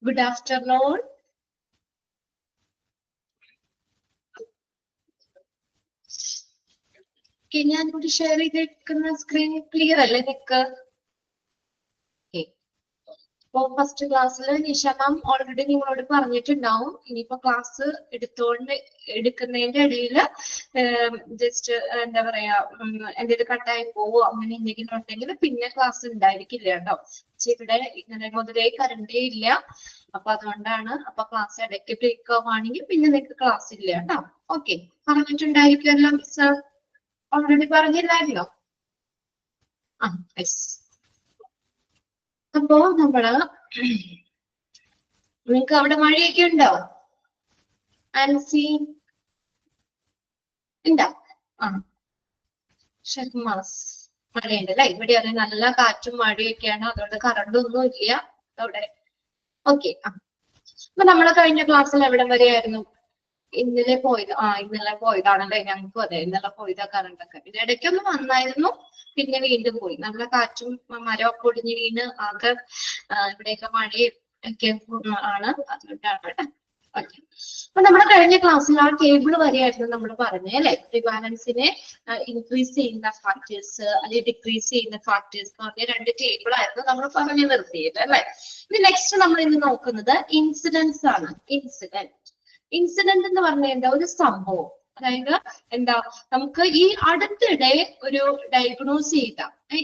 Good afternoon. ഞാൻ കൂടി share ചെയ്തിരിക്കുന്ന സ്ക്രീൻ ക്ലിയർ അല്ലേ നിങ്ങൾക്ക്? ഇപ്പൊ ഫസ്റ്റ് ക്ലാസ്സിൽ നിഷ മാം ഓൾറെഡി നിങ്ങളോട് പറഞ്ഞിട്ടുണ്ടാവും. ഇനിയിപ്പോ ക്ലാസ് എടുക്കുന്നതിന്റെ ഇടയിൽ ജസ്റ്റ് എന്താ പറയാ എന്തെങ്കിലും കട്ടായി പോവോ അങ്ങനെ എന്തെങ്കിലും ഉണ്ടെങ്കിൽ പിന്നെ ക്ലാസ് ഉണ്ടായിരിക്കില്ല കേട്ടോ. പക്ഷെ ഇവിടെ ഇങ്ങനെ മുതലേ കറണ്ടേ ഇല്ല. അപ്പൊ അതുകൊണ്ടാണ്. അപ്പൊ ക്ലാസ് ഇടയ്ക്ക് ബ്രേക്ക് ആവുകയാണെങ്കിൽ പിന്നെ നിങ്ങൾക്ക് ക്ലാസ് ഇല്ല കേട്ടോ. Okay, പറഞ്ഞിട്ടുണ്ടായിരിക്കുമല്ലോ miss? ഓൾറെഡി പറഞ്ഞില്ലായിരുന്നോ? ആ യെസ്. അപ്പോ നമ്മള് നിങ്ങൾക്ക് അവിടെ മഴയൊക്കെ ഉണ്ടോ? ആൻസി ഉണ്ടോ? ആ ഷെഹ്മാസ് മഴയുണ്ട് അല്ലെ? ഇവിടെ അത് നല്ല കാറ്റും മഴയൊക്കെയാണ്. അതുകൊണ്ട് കറണ്ട് ഒന്നും ഇല്ല അവിടെ. ഓക്കെ. അപ്പൊ നമ്മള് കഴിഞ്ഞ ക്ലാസ്സിൽ എവിടെ വരെയായിരുന്നു? ഇന്നലെ പോയത്. ഇന്നലെ പോയതാണല്ലേ? ഞങ്ങൾക്കും അതെ, ഇന്നലെ പോയതാ കറണ്ടൊക്കെ. പിന്നെ ഇടയ്ക്കൊന്ന് വന്നായിരുന്നു, പിന്നെ വീണ്ടും പോയി. നല്ല കാറ്റും മരമൊക്കെ ഒടിഞ്ഞ് വീണ് ആകെ ഇവിടെയൊക്കെ മഴയും ഒക്കെ ആണ്. അതുകൊണ്ടാണ്. ഓക്കെ. അപ്പൊ നമ്മുടെ കഴിഞ്ഞ ക്ലാസ്സിൽ ആ ടേബിൾ വരെയായിരുന്നു നമ്മൾ പറഞ്ഞത് അല്ലെ? റിബാലൻസിനെ ഇൻക്രീസ് ചെയ്യുന്ന ഫാക്ടേഴ്സ് അല്ലെങ്കിൽ ഡിക്രീസ് ചെയ്യുന്ന ഫാക്ടേഴ്സ് എന്ന് പറഞ്ഞ രണ്ട് ടേബിൾ ആയിരുന്നു നമ്മൾ പറഞ്ഞു നിർത്തിയത് അല്ലെ? ഇനി നെക്സ്റ്റ് നമ്മൾ ഇന്ന് നോക്കുന്നത് ഇൻസിഡൻസ് ആണ്. ഇൻസിഡന്റ് എന്ന് പറഞ്ഞാൽ എന്താ? ഒരു സംഭവം. അതായത് എന്താ, നമുക്ക് ഈ അടുത്തിടെ ഒരു ഡയഗ്നോസ് ചെയ്ത,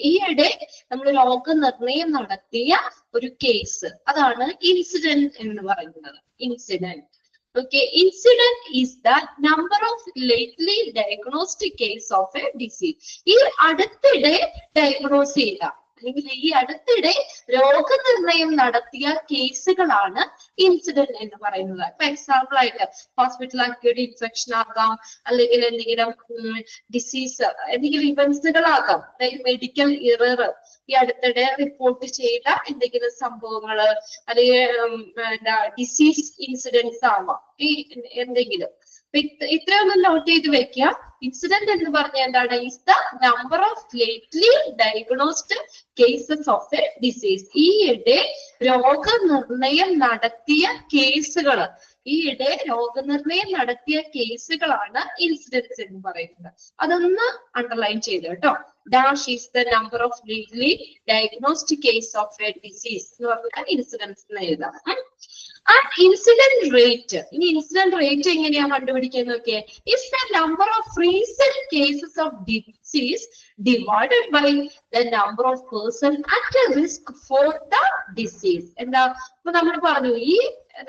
ഈയിടെ നമ്മൾ രോഗനിർണയം നടത്തിയ ഒരു കേസ്, അതാണ് ഇൻസിഡന്റ് എന്ന് പറയുന്നത്. Incident. Okay, incident is the number of lately diagnosed case of a disease. ഈ അടുത്തിടെ ഡയഗ്നോസ് ചെയ്ത അല്ലെങ്കിൽ ഈ അടുത്തിടെ രോഗനിർണയം നടത്തിയ കേസുകളാണ് ഇൻസിഡന്റ് എന്ന് പറയുന്നത്. ഇപ്പൊ എക്സാമ്പിൾ ആയിട്ട് ഹോസ്പിറ്റൽ അക്യൂട്ട് ഇൻഫെക്ഷൻ ആകാം, അല്ലെങ്കിൽ എന്തെങ്കിലും ഡിസീസ്, എന്തെങ്കിലും ഇവന്റ്സുകളാകാം, അതായത് മെഡിക്കൽ ഇറർ, ഈ അടുത്തിടെ റിപ്പോർട്ട് ചെയ്ത എന്തെങ്കിലും സംഭവങ്ങള്, അല്ലെങ്കിൽ ഡിസീസ് ഇൻസിഡൻസ് ആവാം, ഈ എന്തെങ്കിലും. ഇത്രയൊന്നും നോട്ട് ചെയ്ത് വെക്കുക. ഇൻസിഡന്റ് എന്ന് പറഞ്ഞാൽ എന്താണ്? Is the number of lately diagnosed cases of a disease. ഈയിടെ രോഗനിർണയം നടത്തിയ കേസുകള്, ഈയിടെ രോഗനിർണയം നടത്തിയ കേസുകളാണ് ഇൻസിഡൻസ് എന്ന് പറയുന്നത്. അതൊന്ന് അണ്ടർലൈൻ ചെയ്തു കേട്ടോ. Dash is the number of lately diagnosed case of a disease എന്ന് പറഞ്ഞാൽ ഇൻസിഡൻസ് എന്ന് എഴുതാം. Incident rate. ഇനി ഇൻസിഡന്റ് റേറ്റ് എങ്ങനെയാ കണ്ടുപിടിക്കാൻ നോക്കിയേ? Is the number of recent cases of disease divided by the number of person at risk for the disease. എന്താ? അപ്പൊ നമ്മൾ പറഞ്ഞു,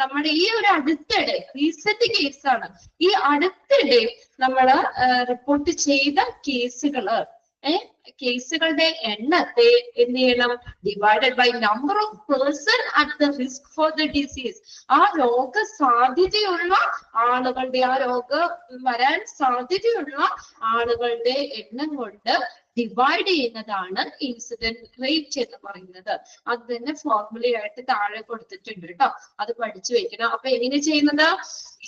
നമ്മുടെ ഈ ഒരു അടുത്തിടെ റീസെന്റ് കേസാണ്. ഈ അടുത്തിടെ നമ്മള് റിപ്പോർട്ട് ചെയ്ത കേസുകള്, കേസുകളുടെ എണ്ണത്തെ എന്ത് ചെയ്യണം? Divided by number of person at the risk for the disease. ആ രോഗ സാധ്യതയുള്ള ആളുകളുടെ, ആ രോഗം വരാൻ സാധ്യതയുള്ള ആളുകളുടെ എണ്ണം കൊണ്ട് ഡിവൈഡ് ചെയ്യുന്നതാണ് ഇൻസിഡന്റ് റേറ്റ് എന്ന് പറയുന്നത്. അത് തന്നെ ഫോർമുലയായിട്ട് താഴെ കൊടുത്തിട്ടുണ്ട് കേട്ടോ. അത് പഠിച്ചു വെക്കണം. അപ്പൊ എങ്ങനെ ചെയ്യുന്നത്?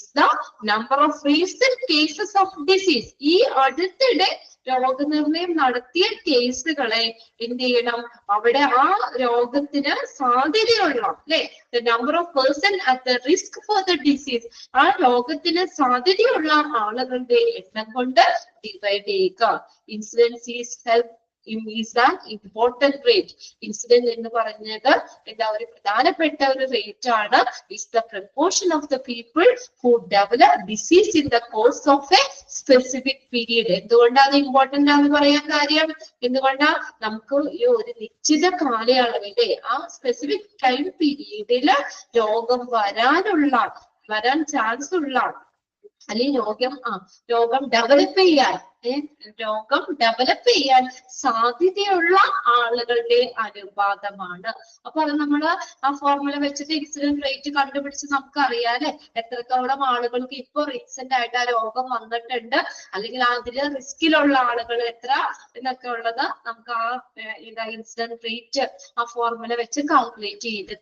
Is the number of recent cases of disease. ഈ അടുത്തിടെ രോഗനിർണയം നടത്തിയ കേസുകളെ എന്ത് ചെയ്യണം? അവിടെ ആ രോഗത്തിന് സാധ്യതയുള്ള, അല്ലെ, the number of person at the risk for the disease, ആ രോഗത്തിന് സാധ്യതയുള്ള ആളുകളുടെ എണ്ണം കൊണ്ട് ഡിവൈഡ് ചെയ്യുക. Incidence is an important rate. Incident എന്ന് പറഞ്ഞത് എന്താ? ഒരു പ്രധാനപ്പെട്ട ഒരു റേറ്റ് ആണ്. Is the proportion of the people who develop disease in the course of a specific period. എന്തുകൊണ്ടാണ് ഇമ്പോർട്ടന്റ് ആണെന്ന് പറയാൻ കാര്യം? എന്തുകൊണ്ടാ? നമുക്ക് ഈ ഒരു നിശ്ചിത കാലയളവിലെ ആ സ്പെസിഫിക് ടൈം പീരീഡില് രോഗം വരാൻ ചാൻസ് ഉള്ള, അല്ലെങ്കിൽ രോഗം ഡെവലപ്പ് ചെയ്യാൻ സാധ്യതയുള്ള ആളുകളുടെ അനുപാതമാണ്. അപ്പൊ അത് നമ്മള് ആ ഫോർമുല വെച്ചിട്ട് ഇൻസിഡന്റ് റേറ്റ് കണ്ടുപിടിച്ച് നമുക്ക് അറിയാല്ലേ എത്രത്തോളം ആളുകൾക്ക് ഇപ്പൊ റീസെന്റ് ആയിട്ട് ആ രോഗം വന്നിട്ടുണ്ട്, അല്ലെങ്കിൽ അതില് റിസ്കിലുള്ള ആളുകൾ എത്ര എന്നൊക്കെ ഉള്ളത് നമുക്ക് ആ ഇൻസിഡന്റ് റേറ്റ് ആ ഫോർമുല വെച്ച് കാൽക്കുലേറ്റ് ചെയ്ത്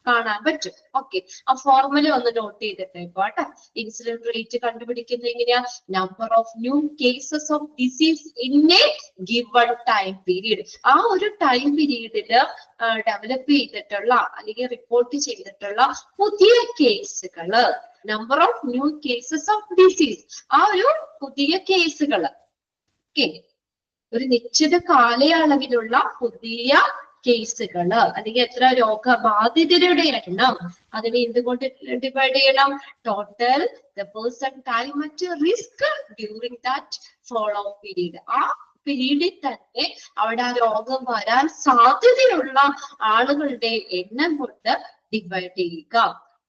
കാണാൻ പറ്റും. ഓക്കെ, ആ ഫോർമുല ഒന്ന് നോട്ട് ചെയ്തിട്ടേക്കോട്ടെ. ഇൻസിഡന്റ് റേറ്റ് കണ്ടുപിടിക്കുന്നത് എങ്ങനെയാ? Number of new cases cases of disease in a given time period. ആ ഒരു ടൈം പീരീഡില് ഡെവലപ്പ് ചെയ്തിട്ടുള്ള അല്ലെങ്കിൽ റിപ്പോർട്ട് ചെയ്തിട്ടുള്ള പുതിയ കേസുകള്, number of new cases of disease, ആ ഒരു പുതിയ കേസുകള്. ഓക്കെ, ഒരു നിശ്ചിത കാലയളവിലുള്ള പുതിയ കേസുകള് അല്ലെങ്കിൽ എത്ര രോഗബാധിതരുടെ എണ്ണം, അതിനെ എന്തുകൊണ്ട് ഡിവൈഡ് ചെയ്യണം? Total the person time at risk during that follow period. ആ പീരീഡിൽ തന്നെ അവിടെ ആ രോഗം വരാൻ സാധ്യതയുള്ള ആളുകളുടെ എണ്ണം കൊണ്ട് ഡിവൈഡ് ചെയ്യുക.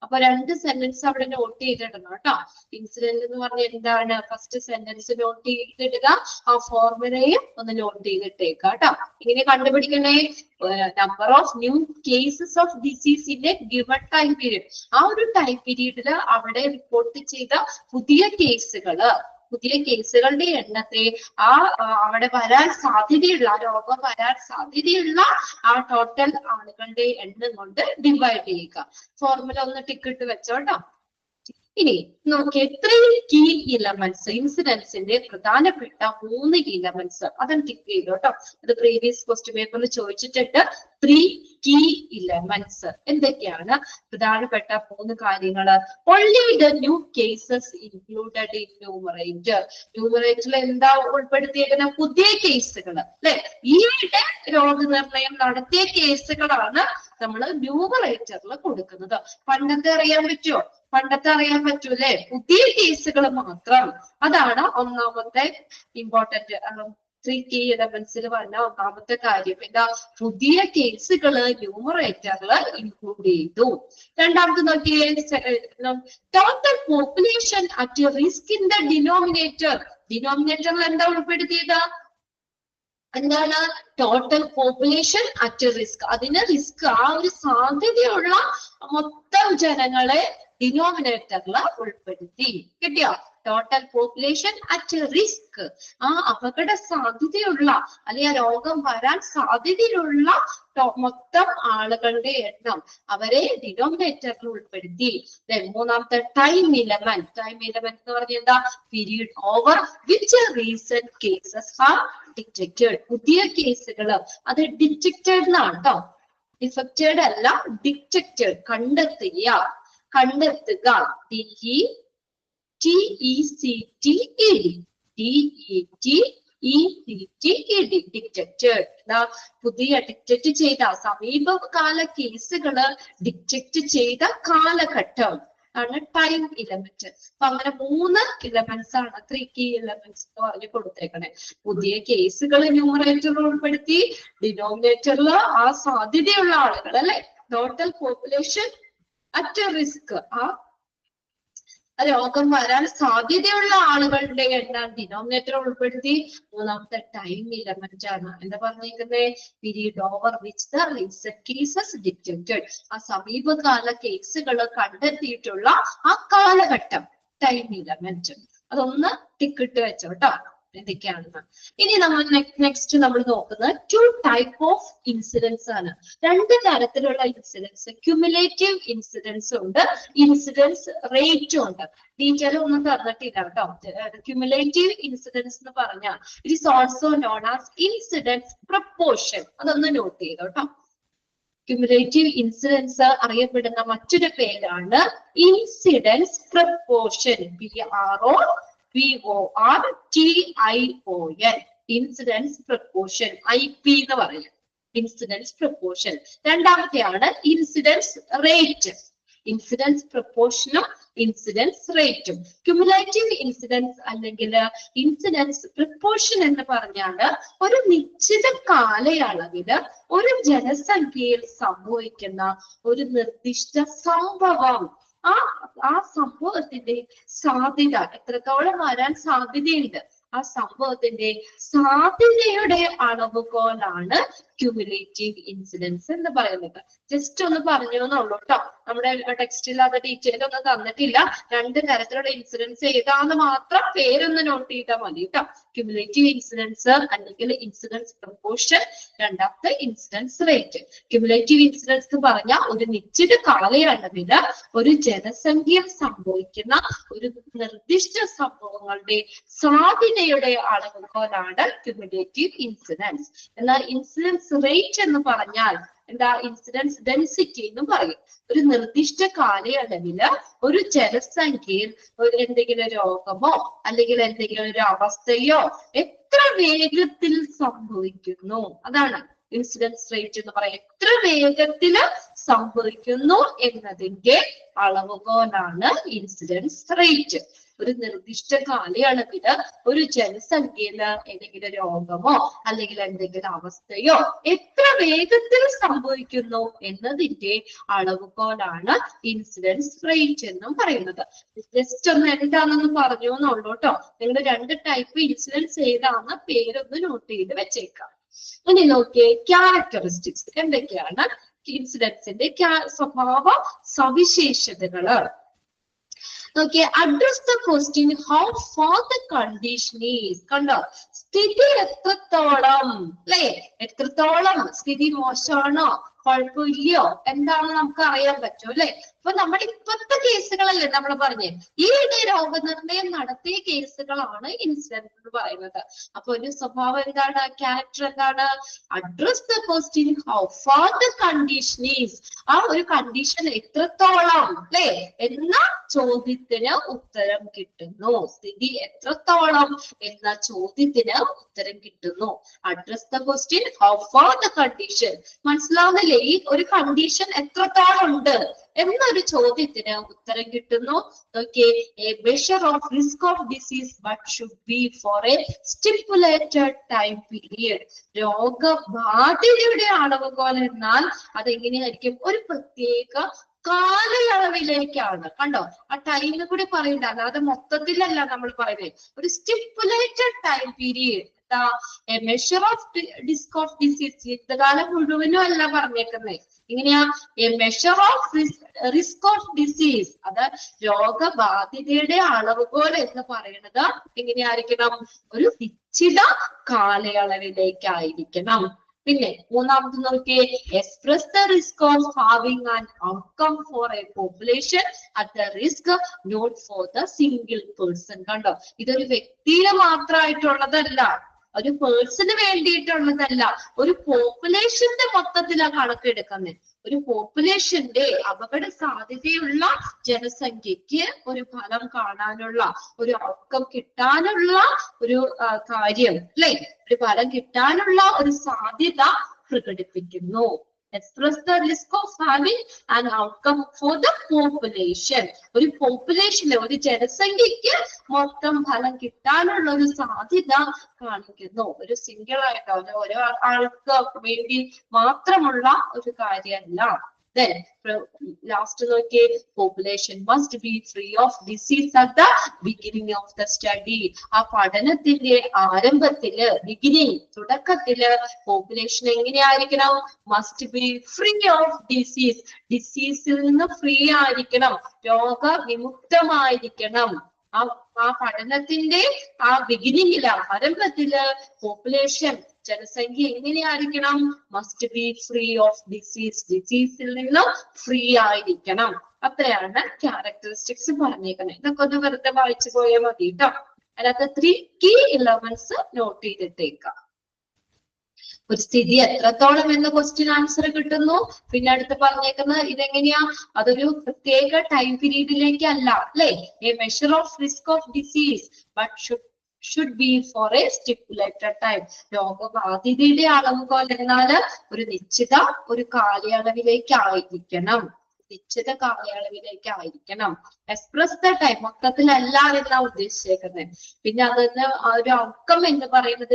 അപ്പൊ രണ്ട് സെന്റൻസ് അവിടെ നോട്ട് ചെയ്തിടണം കേട്ടോ. ഇൻസിഡന്റ് എന്ന് പറഞ്ഞാൽ എന്താണ്? ഫസ്റ്റ് സെന്റൻസ് നോട്ട് ചെയ്തിടുക, ആ ഫോർമുലയും ഒന്ന് നോട്ട് ചെയ്തിട്ടേക്കുക കേട്ടോ. ഇങ്ങനെ കണ്ടുപിടിക്കണേ, number of new cases of disease in a given time period. ആ ഒരു ടൈം പീരീഡിൽ അവിടെ റിപ്പോർട്ട് ചെയ്ത പുതിയ കേസുകളുടെ എണ്ണത്തെ അവിടെ വരാൻ സാധ്യതയുള്ള, രോഗം വരാൻ സാധ്യതയുള്ള ആ ടോട്ടൽ ആളുകളുടെ എണ്ണം കൊണ്ട് ഡിവൈഡ് ചെയ്യുക. ഫോർമുല ഒന്ന് ടിക്കിട്ട് വെച്ചോട്ടോ. ഇനി നോക്കിയേ, 3 കീ ഇലമെന്റ്സ്, ഇൻസിഡൻസിന്റെ പ്രധാനപ്പെട്ട 3 ഇലമെന്റ്സ് അതൊന്ന് ടിക്ക് ചെയ്തു കേട്ടോ. അത് പ്രീവിയസ് ക്വസ്റ്റ്യൻ പേപ്പറിൽ ചോദിച്ചിട്ടുണ്ട്. 3 കീ ഇലമെന്റ്സ് എന്തൊക്കെയാണ്? പ്രധാനപ്പെട്ട 3 കാര്യങ്ങള്. Only the new cases included in numerator. ന്യൂമറേറ്ററിൽ എന്താ ഉൾപ്പെടുത്തിയിരിക്കുന്ന? പുതിയ കേസുകൾ അല്ലെ, ഈയിടെ രോഗനിർണയം നടത്തിയ കേസുകളാണ് നമ്മൾ ന്യൂമറേറ്ററിൽ കൊടുക്കുന്നത്. പണ്ടത്തെ അറിയാൻ പറ്റൂലേ? പുതിയ കേസുകൾ മാത്രം. അതാണ് ഒന്നാമത്തെ ഇമ്പോർട്ടന്റ് 3 കീ എലമെന്റ്സിൽ പറഞ്ഞ ഒന്നാമത്തെ കാര്യം. എന്താ? പുതിയ കേസുകള് ന്യൂമറേറ്ററിൽ ഇൻക്ലൂഡ് ചെയ്തു. രണ്ടാമത് നോക്കിയേ, total population at risk in the denominator. ഡിനോമിനേറ്ററിൽ എന്താ ഉൾപ്പെടുത്തിയത്? എന്താണ്? Total population at risk. അതിന് റിസ്ക്, ആ ഒരു സാധ്യതയുള്ള മൊത്തം ജനങ്ങളെ ഡിനോമിനേറ്ററിൽ ഉൾപ്പെടുത്തി. കിട്ടിയോ? ടോട്ടൽ പോപ്പുലേഷൻ അറ്റ് റിസ്ക്, ആ അപകട സാധ്യതയുള്ള അല്ലെങ്കിൽ ആ രോഗം വരാൻ സാധ്യതയുള്ള മൊത്തം ആളുകളുടെ എണ്ണം അവരെ ഡിനോമിനേറ്ററിൽ ഉൾപ്പെടുത്തി. മൂന്നാമത്തെ ടൈം ഇലമെന്റ്. ടൈം ഇലമെന്റ് എന്ന് പറഞ്ഞാൽ എന്താ? Period over which recent cases R detected. പുതിയ കേസുകൾ അത് ഡിറ്റക്റ്റഡ് എന്നാണ് കേട്ടോ, ഡിഫക്റ്റഡ് അല്ല, ഡിറ്റക്റ്റഡ്. കണ്ടെത്തുക. ഡിറ്റക്റ്റഡ്. പുതിയ ഡിറ്റക്ട് ചെയ്ത സമീപകാല കേസുകള് ഡിറ്റക്ട് ചെയ്ത കാലഘട്ടം ആണ് ടൈം ഇലമെന്റ്. അപ്പൊ അങ്ങനെ 3 ഇലമെന്റ്സ് ആണ് 3 കീ ഇലമെന്റ്സ് എന്ന് പറഞ്ഞ് കൊടുത്തേക്കണേ. പുതിയ കേസുകൾ ന്യൂമറേറ്ററിൽ ഉൾപ്പെടുത്തി, ഡിനോമിനേറ്ററിൽ ആ സാധ്യതയുള്ള ആളുകൾ അല്ലെ, ടോട്ടൽ പോപ്പുലേഷൻ അറ്റ് റിസ്ക്, ആ രോഗം വരാൻ സാധ്യതയുള്ള ആളുകളുടെ എണ്ണം ഡിനോമിനേറ്റർ ഉൾപ്പെടുത്തി. മൂന്നാമത്തെ ടൈം ഇലമെന്റ് ആണ്. എന്താ പറഞ്ഞിരിക്കുന്നത്? Period over which the recent cases detected. ആ സമീപകാല കേസുകൾ കണ്ടെത്തിയിട്ടുള്ള ആ കാലഘട്ടം ടൈം ഇലമെന്റ്. അതൊന്ന് ടിക്കിട്ട് വെച്ചോട്ടോ എന്തൊക്കെയാണെന്ന്. ഇനി നമ്മൾ നെക്സ്റ്റ് നമ്മൾ നോക്കുന്നത് 2 ടൈപ്പ് ഓഫ് ഇൻസിഡൻസ് ആണ്. 2 തരത്തിലുള്ള ഇൻസിഡൻസ്. ക്യുമുലേറ്റീവ് ഇൻസിഡൻസ് ഉണ്ട്, ഇൻസിഡൻസ് റേറ്റും ഉണ്ട്. ഡീറ്റെയിൽ ഒന്നും തന്നിട്ടില്ല കേട്ടോ. ക്യുമുലേറ്റീവ് ഇൻസിഡൻസ് എന്ന് പറഞ്ഞാൽ it is also known as incidence proportion. അതൊന്ന് നോട്ട് ചെയ്തോ കേട്ടോ. ക്യുമുലേറ്റീവ് ഇൻസിഡൻസ് അറിയപ്പെടുന്ന മറ്റൊരു പേരാണ് incidence proportion. PORTION. Incidence proportion, IP എന്ന് പറയും. Incidence proportion. രണ്ടാമത്തെയാണ് ഇൻസിഡൻസ് റേറ്റ്. ഇൻസിഡൻസ് പ്രപ്പോർഷനും ഇൻസിഡൻസ് റേറ്റും. ക്യുമുലേറ്റീവ് ഇൻസിഡൻസ് അല്ലെങ്കിൽ ഇൻസിഡൻസ് പ്രപ്പോർഷൻ എന്ന് പറഞ്ഞാല് ഒരു നിശ്ചിത കാലയളവില് ഒരു ജനസംഖ്യയിൽ സംഭവിക്കുന്ന ഒരു നിർദ്ദിഷ്ട സംഭവം, ആ സംഭവത്തിന്റെ സാധ്യത എത്രത്തോളം വരാൻ സാധ്യതയുണ്ട്, ആ സംഭവത്തിന്റെ സാധ്യതയുടെ അളവുകോലാണ് ക്യുമുലേറ്റീവ് ഇൻസിഡൻസ് എന്ന് പറയുന്നത്. ജസ്റ്റ് ഒന്ന് പറഞ്ഞു എന്നുള്ളൂ കേട്ടോ. നമ്മുടെ ടെക്സ്റ്റിൽ അത് ഡീറ്റെയിൽ ഒന്നും തന്നിട്ടില്ല. രണ്ട് തരത്തിലുള്ള ഇൻസിഡൻസ് ഏതാന്ന് മാത്രം പേരൊന്ന് നോട്ട് ചെയ്താൽ മതി കേട്ടോ. ക്യുമുലേറ്റീവ് ഇൻസിഡൻസ് അല്ലെങ്കിൽ ഇൻസിഡൻസ് പ്രൊപ്പോർഷൻ, രണ്ടാമത്തെ ഇൻസിഡൻസ് റേറ്റ്. ക്യുമുലേറ്റീവ് ഇൻസിഡൻസ് എന്ന് പറഞ്ഞാൽ ഒരു നിശ്ചിത കാലയളവില് ഒരു ജനസംഖ്യ സംഭവിക്കുന്ന ഒരു നിർദ്ദിഷ്ട സംഭവങ്ങളുടെ സാധ്യതയുടെ അളവുകോലാണ് ക്യുമുലേറ്റീവ് ഇൻസിഡൻസ്. എന്നാൽ ഇൻസിഡൻസ് റേറ്റ് എന്ന് പറഞ്ഞാൽ എന്താ? ഇൻസിഡൻസ് ഡെൻസിറ്റി എന്നും പറയും. ഒരു നിർദ്ദിഷ്ട കാലയളവില് ഒരു ജനസംഖ്യയിൽ എന്തെങ്കിലും രോഗമോ അല്ലെങ്കിൽ എന്തെങ്കിലും ഒരു അവസ്ഥയോ എത്ര വേഗത്തിൽ സംഭവിക്കുന്നു, അതാണ് ഇൻസിഡൻസ് റേറ്റ് എന്ന് പറയാം. എത്ര വേഗത്തില് സംഭവിക്കുന്നു എന്നതിന്റെ അളവുകോലാണ് ഇൻസിഡൻസ് റേറ്റ്. ഒരു നിർദ്ദിഷ്ട കാലയളവില് ഒരു ജനസംഖ്യയില് എന്തെങ്കിലും രോഗമോ അല്ലെങ്കിൽ എന്തെങ്കിലും അവസ്ഥയോ എത്ര വേഗത്തിൽ സംഭവിക്കുന്നു എന്നതിന്റെ അളവുകോലാണ് ഇൻസിഡൻസ് റേറ്റ് എന്നും പറയുന്നത്. ജസ്റ്റ് ഒന്ന് എന്താണെന്ന് പറഞ്ഞു എന്നുള്ളൂ കേട്ടോ. നിങ്ങൾ രണ്ട് ടൈപ്പ് ഇൻസിഡൻസ് ഏതാന്ന് പേരൊന്ന് നോട്ട് ചെയ്ത് വെച്ചേക്കാം. ഇനി നോക്കിയേ, ക്യാരക്ടറിസ്റ്റിക്സ് എന്തൊക്കെയാണ് ഇൻസിഡൻസിന്റെ സ്വഭാവ സവിശേഷതകള്. Okay, address the question how far the condition is. കണ്ടോ, സ്ഥിതി എത്രത്തോളം, അല്ലെ? എത്രത്തോളം സ്ഥിതി മോശമാണോ കുഴപ്പമില്ലയോ എന്താണ് നമുക്ക് അറിയാൻ പറ്റും, അല്ലെ? അപ്പൊ നമ്മുടെ ഇപ്പോഴത്തെ കേസുകളല്ലേ നമ്മൾ പറഞ്ഞേ, ഈയിടെ രോഗനിർണയം നടത്തിയ കേസുകളാണ് ഇൻസിഡൻസ് എന്ന് പറയുന്നത്. അപ്പൊ ഒരു സ്വഭാവം എന്താണ്, ക്യാരക്ടർ എന്താണ്? Address the question how far the condition is. ആ ഒരു കണ്ടീഷൻ എത്രത്തോളം, അല്ലെ, എന്ന ചോദ്യത്തിന് ഉത്തരം കിട്ടുന്നു. സ്ഥിതി എത്രത്തോളം എന്ന ചോദ്യത്തിന് ഉത്തരം കിട്ടുന്നു. Address the question how far the condition. മനസ്സിലാവുന്നില്ലേ? ഈ ഒരു കണ്ടീഷൻ എത്രത്തോളം ഉണ്ട് എന്നൊരു ചോദ്യത്തിന് ഉത്തരം കിട്ടുന്നു. Okay, a measure of risk of disease but should be for a stipulated time period. രോഗബാധിതയുടെ അളവുകോൽ എന്നാൽ അതെങ്ങനെയായിരിക്കും? ഒരു പ്രത്യേക കാലയളവിലേക്കാണ്. കണ്ടോ, ആ ടൈം കൂടി പറയണ്ട, അല്ലാതെ മൊത്തത്തിലല്ല നമ്മൾ പറയുന്നത്. ഒരു stipulated time period. A measure of risk of disease. ജീവിതകാലം മുഴുവനും അല്ല പറഞ്ഞേക്കുന്നത്. ഇങ്ങനെയാ, a measure of risk of disease. അത് രോഗബാധിതയുടെ അളവുകോൽ എന്ന് പറയുന്നത് എങ്ങനെയായിരിക്കണം? ഒരു നിശ്ചിത കാലയളവിലേക്കായിരിക്കണം. പിന്നെ മൂന്നാമത് നോക്കിയേ, express the risk of having an outcome for a population at the risk not for the single person. കണ്ടോ, ഇതൊരു വ്യക്തിയെ മാത്രമായിട്ടുള്ളതല്ല, ഒരു പേഴ്സണ് വേണ്ടിയിട്ടുള്ളതല്ല, ഒരു പോപ്പുലേഷന്റെ മൊത്തത്തിലാണ് കണക്കെടുക്കുന്നത്. ഒരു പോപ്പുലേഷന്റെ അപകട സാധ്യതയുള്ള ജനസംഖ്യക്ക് ഒരു ഫലം കാണാനുള്ള, ഒരു ഔട്ട്കം കിട്ടാനുള്ള ഒരു കാര്യം, അല്ലെ, ഒരു ഫലം കിട്ടാനുള്ള ഒരു സാധ്യത പ്രകടിപ്പിക്കുന്നു. Express the risk of having an outcome for the population. ഒരു പോപ്പുലേഷന്, ഒരു ജനസംഖ്യക്ക് മൊത്തം ഫലം കിട്ടാനുള്ള ഒരു സാധ്യത കാണിക്കുന്നു. ഒരു സിംഗിൾ ആയിട്ടോ ഓരോ ആൾക്ക് വേണ്ടി മാത്രമുള്ള ഒരു കാര്യമല്ല. Then last നോക്കിയേ, population must be free of disease at the beginning of the study. ആ പഠനത്തിന്റെ ആരംഭത്തില്, ബിഗിനിങ്, തുടക്കത്തില് പോപ്പുലേഷൻ എങ്ങനെയായിരിക്കണം? must be free of disease. ഡിസീസിൽ നിന്ന് ഫ്രീ ആയിരിക്കണം, രോഗവിമുക്തമായിരിക്കണം. ആ പഠനത്തിന്റെ ആ ബിഗിനിങ്ങില്, ആരംഭത്തില് പോപ്പുലേഷൻ, ജനസംഖ്യ എങ്ങനെയായിരിക്കണം? Must be free of disease. ഡിസീസിൽ നിന്നും ഫ്രീ ആയിരിക്കണം. അത്രയാണ് ക്യാരക്ടറിസ്റ്റിക്സ് പറഞ്ഞേക്കുന്നത്. ഇതൊക്കെ ഒന്ന് വെറുതെ വായിച്ചു പോയാൽ മതി കേട്ടോ. അതിനകത്ത് 3 key elements നോട്ട് ചെയ്തിട്ടേക്കാം. ഒരു സ്ഥിതി എത്രത്തോളം എന്ന ക്വസ്റ്റ്യൻ ആൻസർ കിട്ടുന്നു. പിന്നെ അടുത്ത് പറഞ്ഞേക്കുന്നത് ഇതെങ്ങനെയാ? അതൊരു പ്രത്യേക ടൈം പീരീഡിലേക്ക് അല്ല, അല്ലെ? A measure of risk of disease but should be for a stipulated time. രോഗബാധിതയുടെ അളവുകോൽ എന്നാൽ ഒരു നിശ്ചിത ഒരു കാലയളവിലേക്ക് ആയിരിക്കണം. നിശ്ചിത കാലയളവിലേക്ക് ആയിരിക്കണം. എക്സ്പ്രസ് ദ ടൈം മൊത്തത്തിലല്ല എന്നാ ഉദ്ദേശിച്ചേക്കുന്നത്. പിന്നെ അതിന് ആ ഒരു ഔട്ട്കം എന്ന് പറയുന്നത്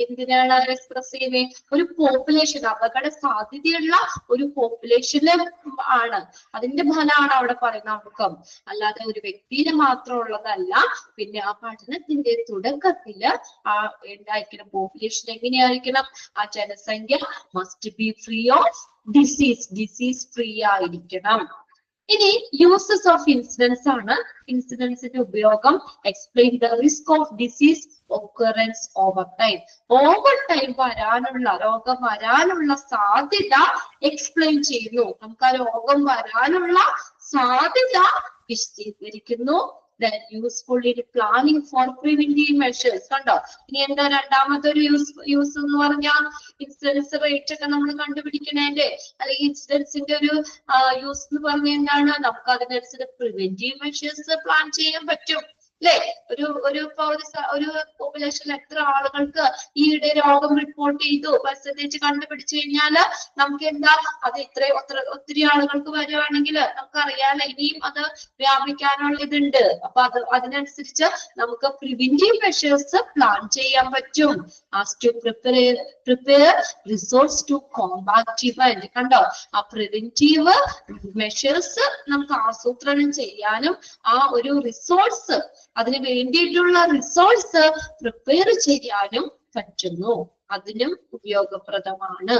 എന്തിനാണ് എക്സ്പ്രസ് ചെയ്യുന്നത്? ഒരു പോപ്പുലേഷൻ, അപകട സാധ്യതയുള്ള ഒരു പോപ്പുലേഷന് ആണ്. അതിന്റെ ഫലമാണ് അവിടെ പറയുന്ന ഔട്ട്കം, അല്ലാതെ ഒരു വ്യക്തിയിൽ മാത്രമുള്ളതല്ല. പിന്നെ ആ പഠനത്തിന്റെ തുടക്കത്തില് ആ ഉണ്ടായിരിക്കണം പോപ്പുലേഷൻ എങ്ങനെയായിരിക്കണം? ആ ജനസംഖ്യ must be free of disease free ആയിരിക്കണം. ഇനി യൂസസ് ഓഫ് ഇൻസിഡൻസ് ആണ്. ഇൻസിഡൻസിന്റെ ഉപയോഗം. Explain the risk of disease occurrence over time. Over time വരാനുള്ള, രോഗം വരാനുള്ള സാധ്യത എക്സ്പ്ലെയിൻ ചെയ്യുന്നു. നമുക്ക് ആ രോഗം വരാനുള്ള സാധ്യത വിശദീകരിക്കുന്നു. Then useful in planning for preventive measures. കണ്ടോ? ഇനി എന്താ രണ്ടാമത്തെ ഒരു യൂസ് എന്ന് പറഞ്ഞാൽ ഇൻസിഡൻസ് റേറ്റ് ഒക്കെ നമ്മൾ കണ്ടുപിടിക്കണേന്റെ അല്ലെങ്കിൽ ഇൻസിഡൻസിന്റെ ഒരു യൂസ് എന്ന് പറഞ്ഞ എന്താണ്? നമുക്ക് അതിനനുസരിച്ച് പ്രിവെന്റീവ് മെഷേഴ്സ് പ്ലാൻ ചെയ്യാൻ പറ്റും അല്ലെ? ഒരു പോപ്പുലേഷനിൽ എത്ര ആളുകൾക്ക് ഈയിടെ രോഗം റിപ്പോർട്ട് ചെയ്തു, പെർസെന്റേജ് കണ്ടുപിടിച്ചു കഴിഞ്ഞാല് നമുക്ക് എന്താ അത് ഒത്തിരി ആളുകൾക്ക് വരുവാണെങ്കിൽ നമുക്കറിയാലോ ഇനിയും അത് വ്യാപിക്കാനുള്ള ഇതുണ്ട്. അപ്പൊ അതിനനുസരിച്ച് നമുക്ക് പ്രിവെന്റീവ് മെഷേഴ്സ് പ്ലാൻ ചെയ്യാൻ പറ്റും. As to prepare resource to compact event. കണ്ടോ? ആ പ്രിവെന്റീവ് മെഷേഴ്സ് നമുക്ക് ആസൂത്രണം ചെയ്യാനും ആ ഒരു റിസോഴ്സ്, അതിന് വേണ്ടിയിട്ടുള്ള റിസോഴ്സ് പ്രിപ്പയർ ചെയ്യാനും പറ്റുന്നു. അതിനും ഉപയോഗപ്രദമാണ്.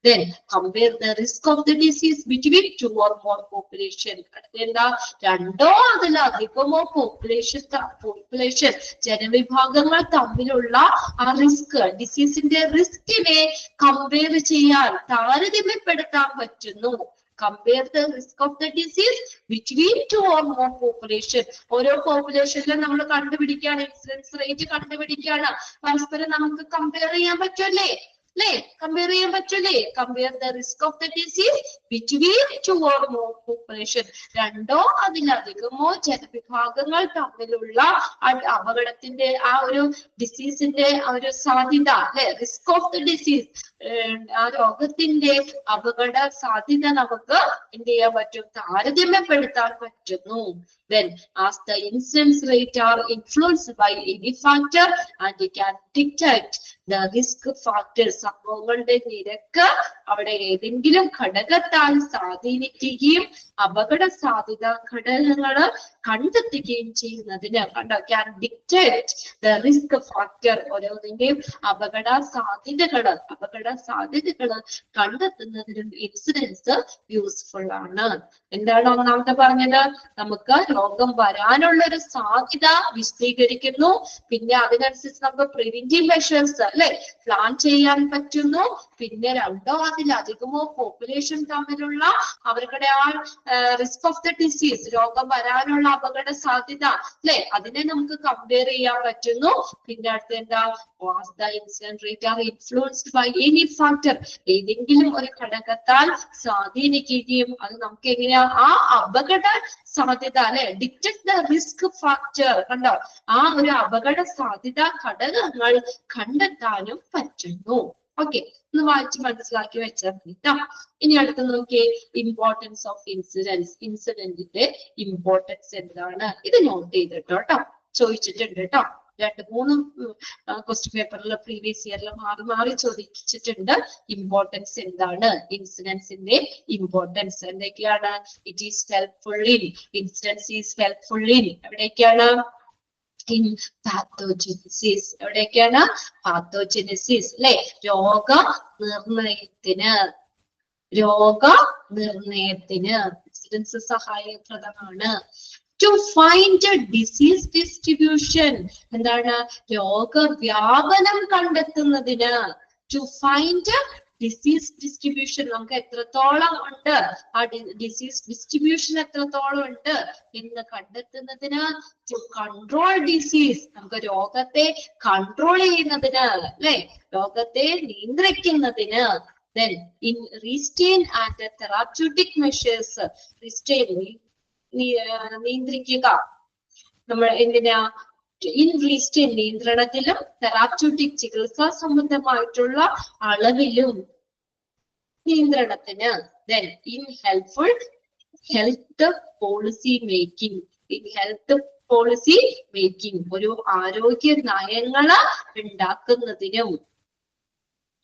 Then compare the risk of the disease between 2 or more population. എന്താ? രണ്ടോ അതിലധികമോ പോപ്പുലേഷൻ ജനവിഭാഗങ്ങൾ തമ്മിലുള്ള ആ റിസ്ക്, ഡിസീസിന്റെ റിസ്കിനെ കമ്പയർ ചെയ്യാൻ, താരതമ്യപ്പെടുത്താൻ പറ്റുന്നു. Compare the risk of the disease between 2 or more population. ഓരോ പോപ്പുലേഷനിലും നമ്മൾ കണ്ടുപിടിക്കുകയാണ്, ഇൻസിഡൻസ് റേറ്റ് കണ്ടുപിടിക്കുകയാണ്. പരസ്പരം നമുക്ക് കമ്പയർ ചെയ്യാൻ പറ്റൂല്ലേ? കമ്പയർ ചെയ്യാൻ പറ്റൂലേ? Compare the risk of the disease between 2 or more population. രണ്ടോ അതിലധികമോ ജനവിഭാഗങ്ങൾ തമ്മിലുള്ള അപകടത്തിന്റെ ആ ഒരു ഡിസീസിന്റെ ആ ഒരു സാധ്യത അല്ലെ, റിസ്ക് ഓഫ് ദ ഡിസീസ്, ആ രോഗത്തിന്റെ അപകട സാധ്യത നമുക്ക് എന്ത് ചെയ്യാൻ പറ്റും? താരതമ്യപ്പെടുത്താൻ പറ്റുന്നു. Then as the incidence rate are influenced by any factor and it can dictate the risk factors. സംഭവങ്ങളുടെ നിരക്ക് അവിടെ ഏതെങ്കിലും ഘടകത്താൽ സ്വാധീനിക്കുകയും അപകട സാധ്യത ഘടകങ്ങൾ കണ്ടെത്തുകയും ചെയ്യുന്നതിന് കണ്ടോ? Can dictate the risk factor. ഓരോന്നിന്റെയും അപകട സാധ്യതകള് കണ്ടെത്തുന്നതിനും ഇൻസിഡൻസ് യൂസ്ഫുൾ ആണ്. എന്താണ് ഒന്നാമത്തെ പറഞ്ഞത്? നമുക്ക് രോഗം വരാനുള്ള ഒരു സാധ്യത വിശദീകരിക്കുന്നു. പിന്നെ അതിനനുസരിച്ച് നമുക്ക് പ്രിവെന്റീവ് മെഷേഴ്സ് അല്ലെ പ്ലാൻ ചെയ്യാൻ പറ്റുന്നു. പിന്നെ രണ്ടോ അതിലധികമോ പോപ്പുലേഷൻ തമ്മിലുള്ള അവരുടെ ആ റിസ്ക് ഓഫ് ദ ഡിസീസ്, രോഗം വരാനുള്ള അപകട സാധ്യത അല്ലെ, അതിനെ നമുക്ക് കമ്പയർ ചെയ്യാൻ പറ്റുന്നു. പിന്നെ അടുത്ത എന്താ? Was the incident rate are influenced by any factor. ഏതെങ്കിലും ഒരു ഘടകത്താൽ സ്വാധീനിക്കുകയും അത് നമുക്ക് എങ്ങനെയാ ആ അപകട സാധ്യത അല്ലെ, ഡിറ്റക്ട് ദ റിസ്ക് ഫാക്ടർ. കണ്ടോ? ആ ഒരു അപകട സാധ്യത ഘടകങ്ങൾ കണ്ടെത്താനും പറ്റുന്നു. ഓക്കെ, ഒന്ന് വായിച്ച് മനസ്സിലാക്കി വെച്ചാൽ കേട്ടോ. ഇനി അടുത്ത് നോക്കിയേ, ഇമ്പോർട്ടൻസ് ഓഫ് ഇൻസിഡൻസ്. ഇൻസിഡന്റിന്റെ ഇമ്പോർട്ടൻസ് എന്താണ്? ഇത് നോട്ട് ചെയ്തിട്ടോ കേട്ടോ, ചോദിച്ചിട്ടുണ്ട് കേട്ടോ. 2-3 ക്വസ്റ്റ്യൻ പേപ്പറിൽ പ്രീവിയസ് ഇയറിൽ മാറി ചോദിച്ചിട്ടുണ്ട്. ഇമ്പോർട്ടൻസ് എന്താണ്? ഇൻസിഡൻസിന്റെ ഇമ്പോർട്ടൻസ് എന്തൊക്കെയാണ്? It is helpful in, incidence is helpful in എവിടേക്കാണ്? In pathogenesis. എവിടേക്കാണ്? പാത്തോജെനിസിസ് അല്ലെ, രോഗനിർണയത്തിന് ഇൻസിഡൻസ് സഹായപ്രദമാണ്. To find a disease distribution. എന്താണ്? രോഗവ്യാപനം കണ്ടെത്തുന്നതിന്. To find a disease distribution. നമുക്ക് എത്രത്തോളം ഉണ്ട്, ആ ഡിസീസ് ഡിസ്ട്രിബ്യൂഷൻ എത്രത്തോളം ഉണ്ട് എന്ന് കണ്ടെത്തുന്നതിന്. To control disease. നമുക്ക് രോഗത്തെ കൺട്രോൾ ചെയ്യുന്നതിന് അല്ലെ, രോഗത്തെ നിയന്ത്രിക്കുന്നതിന്. Then in restrain and therapeutic measures. Restrain നിയന്ത്രിക്കുക. നമ്മൾ എന്തിനാ? ഇൻ റീസ്റ്റൈൻ നിയന്ത്രണത്തിലും തെറാപ്യൂട്ടിക് ചികിത്സാ സംബന്ധമായിട്ടുള്ള അളവിലും നിയന്ത്രണത്തിന്. Then in helpful health policy making. Health policy making ഒരു ആരോഗ്യ നയങ്ങള് ഉണ്ടാക്കുന്നതിനും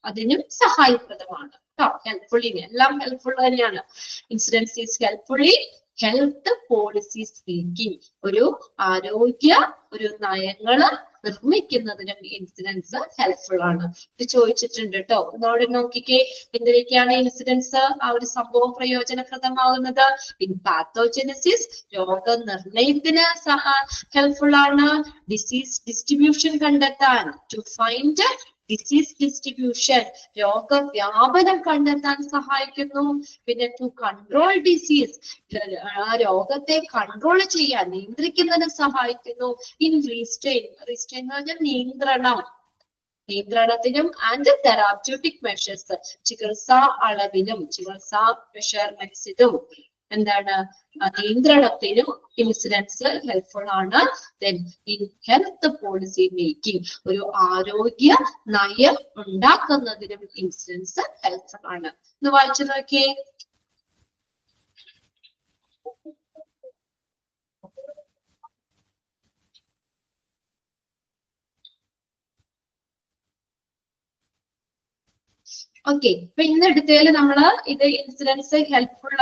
അതിനും സഹായപ്രദമാണ് കേട്ടോ. ഹെൽപ്ഫുള്ളി എല്ലാം ഹെൽപ്ഫുൾ തന്നെയാണ്. Incidence is helpfully health policy making ഒരു ആരോഗ്യ നയങ്ങള് നിർമ്മിക്കുന്നതിനും ഇൻസിഡൻസ് ഹെൽപ്ഫുൾ ആണ്. ഇത് ചോദിച്ചിട്ടുണ്ട് കേട്ടോ. ഒന്നോടെ നോക്കിക്കേ, എന്തിനൊക്കെയാണ് ഇൻസിഡൻസ് ആ ഒരു സംഭവം പ്രയോജനപ്രദമാകുന്നത്? ഇൻ പാത്തോജനസിസ് രോഗനിർണയത്തിന് ഹെൽപ്ഫുൾ ആണ്. ഡിസീസ് ഡിസ്ട്രിബ്യൂഷൻ കണ്ടെത്താൻ, ടു ഫൈൻഡ് ഡിസീസ് ഡിസ്ട്രിബ്യൂഷൻ രോഗവ്യാപനം കണ്ടെത്താൻ സഹായിക്കുന്നു. പിന്നെ ടു കൺട്രോൾ ഡിസീസ് ആ രോഗത്തെ കൺട്രോൾ ചെയ്യാൻ നിയന്ത്രിക്കുന്നതിന് സഹായിക്കുന്നു. ഇൻ റീസ്ട്രെയിൻ എന്ന് പറഞ്ഞാൽ നിയന്ത്രണത്തിനും ആൻഡ് തെറാപ്യൂട്ടിക് മെഷേഴ്സ് ചികിത്സാ അളവിനും ചികിത്സാ മെഷർമെന്റ്സിനും എന്താണ് നിയന്ത്രണത്തിനും ഇൻസിഡൻസ് ഹെൽപ്ഫുൾ ആണ്. Then in health policy making ഒരു ആരോഗ്യ നയം ഉണ്ടാക്കുന്നതിനും ഇൻസിഡൻസ് ഹെൽപ്ഫുൾ ആണ്. ഒന്ന് വായിച്ചു നോക്കിയേ. ഓക്കെ, ഇപ്പൊ ഇന്ന് എടുത്തതിൽ നമ്മള് ഇത് incidence helpful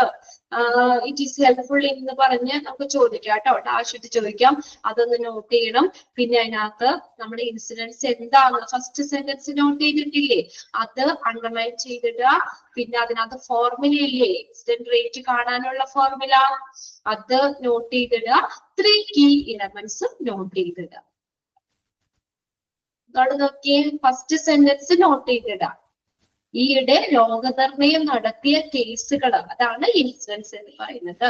it is helpful എന്ന് പറഞ്ഞ് നമുക്ക് ചോദിക്കാം കേട്ടോ. ആവശ്യത്തിൽ ചോദിക്കാം, അതൊന്ന് നോട്ട് ചെയ്യണം. പിന്നെ അതിനകത്ത് നമ്മുടെ ഇൻസിഡൻസ് എന്താണ് ഫസ്റ്റ് സെന്റൻസ് നോട്ട് ചെയ്തിട്ടില്ലേ, അത് അണ്ടർലൈൻ ചെയ്തിടുക. പിന്നെ അതിനകത്ത് ഫോർമുല ഇല്ലേ, ഇൻസിഡന്റ് റേറ്റ് കാണാനുള്ള ഫോർമുല, അത് നോട്ട് ചെയ്തിടുക. 3 key elements നോട്ട് ചെയ്തിടുക. അതോടെ നോക്കിയേ, ഫസ്റ്റ് സെന്റൻസ് നോട്ട് ചെയ്തിടുക. ഈയിടെ രോഗനിർണയം നടത്തിയ കേസുകൾ, അതാണ് ഇൻസിഡൻസ് എന്ന് പറയുന്നത്.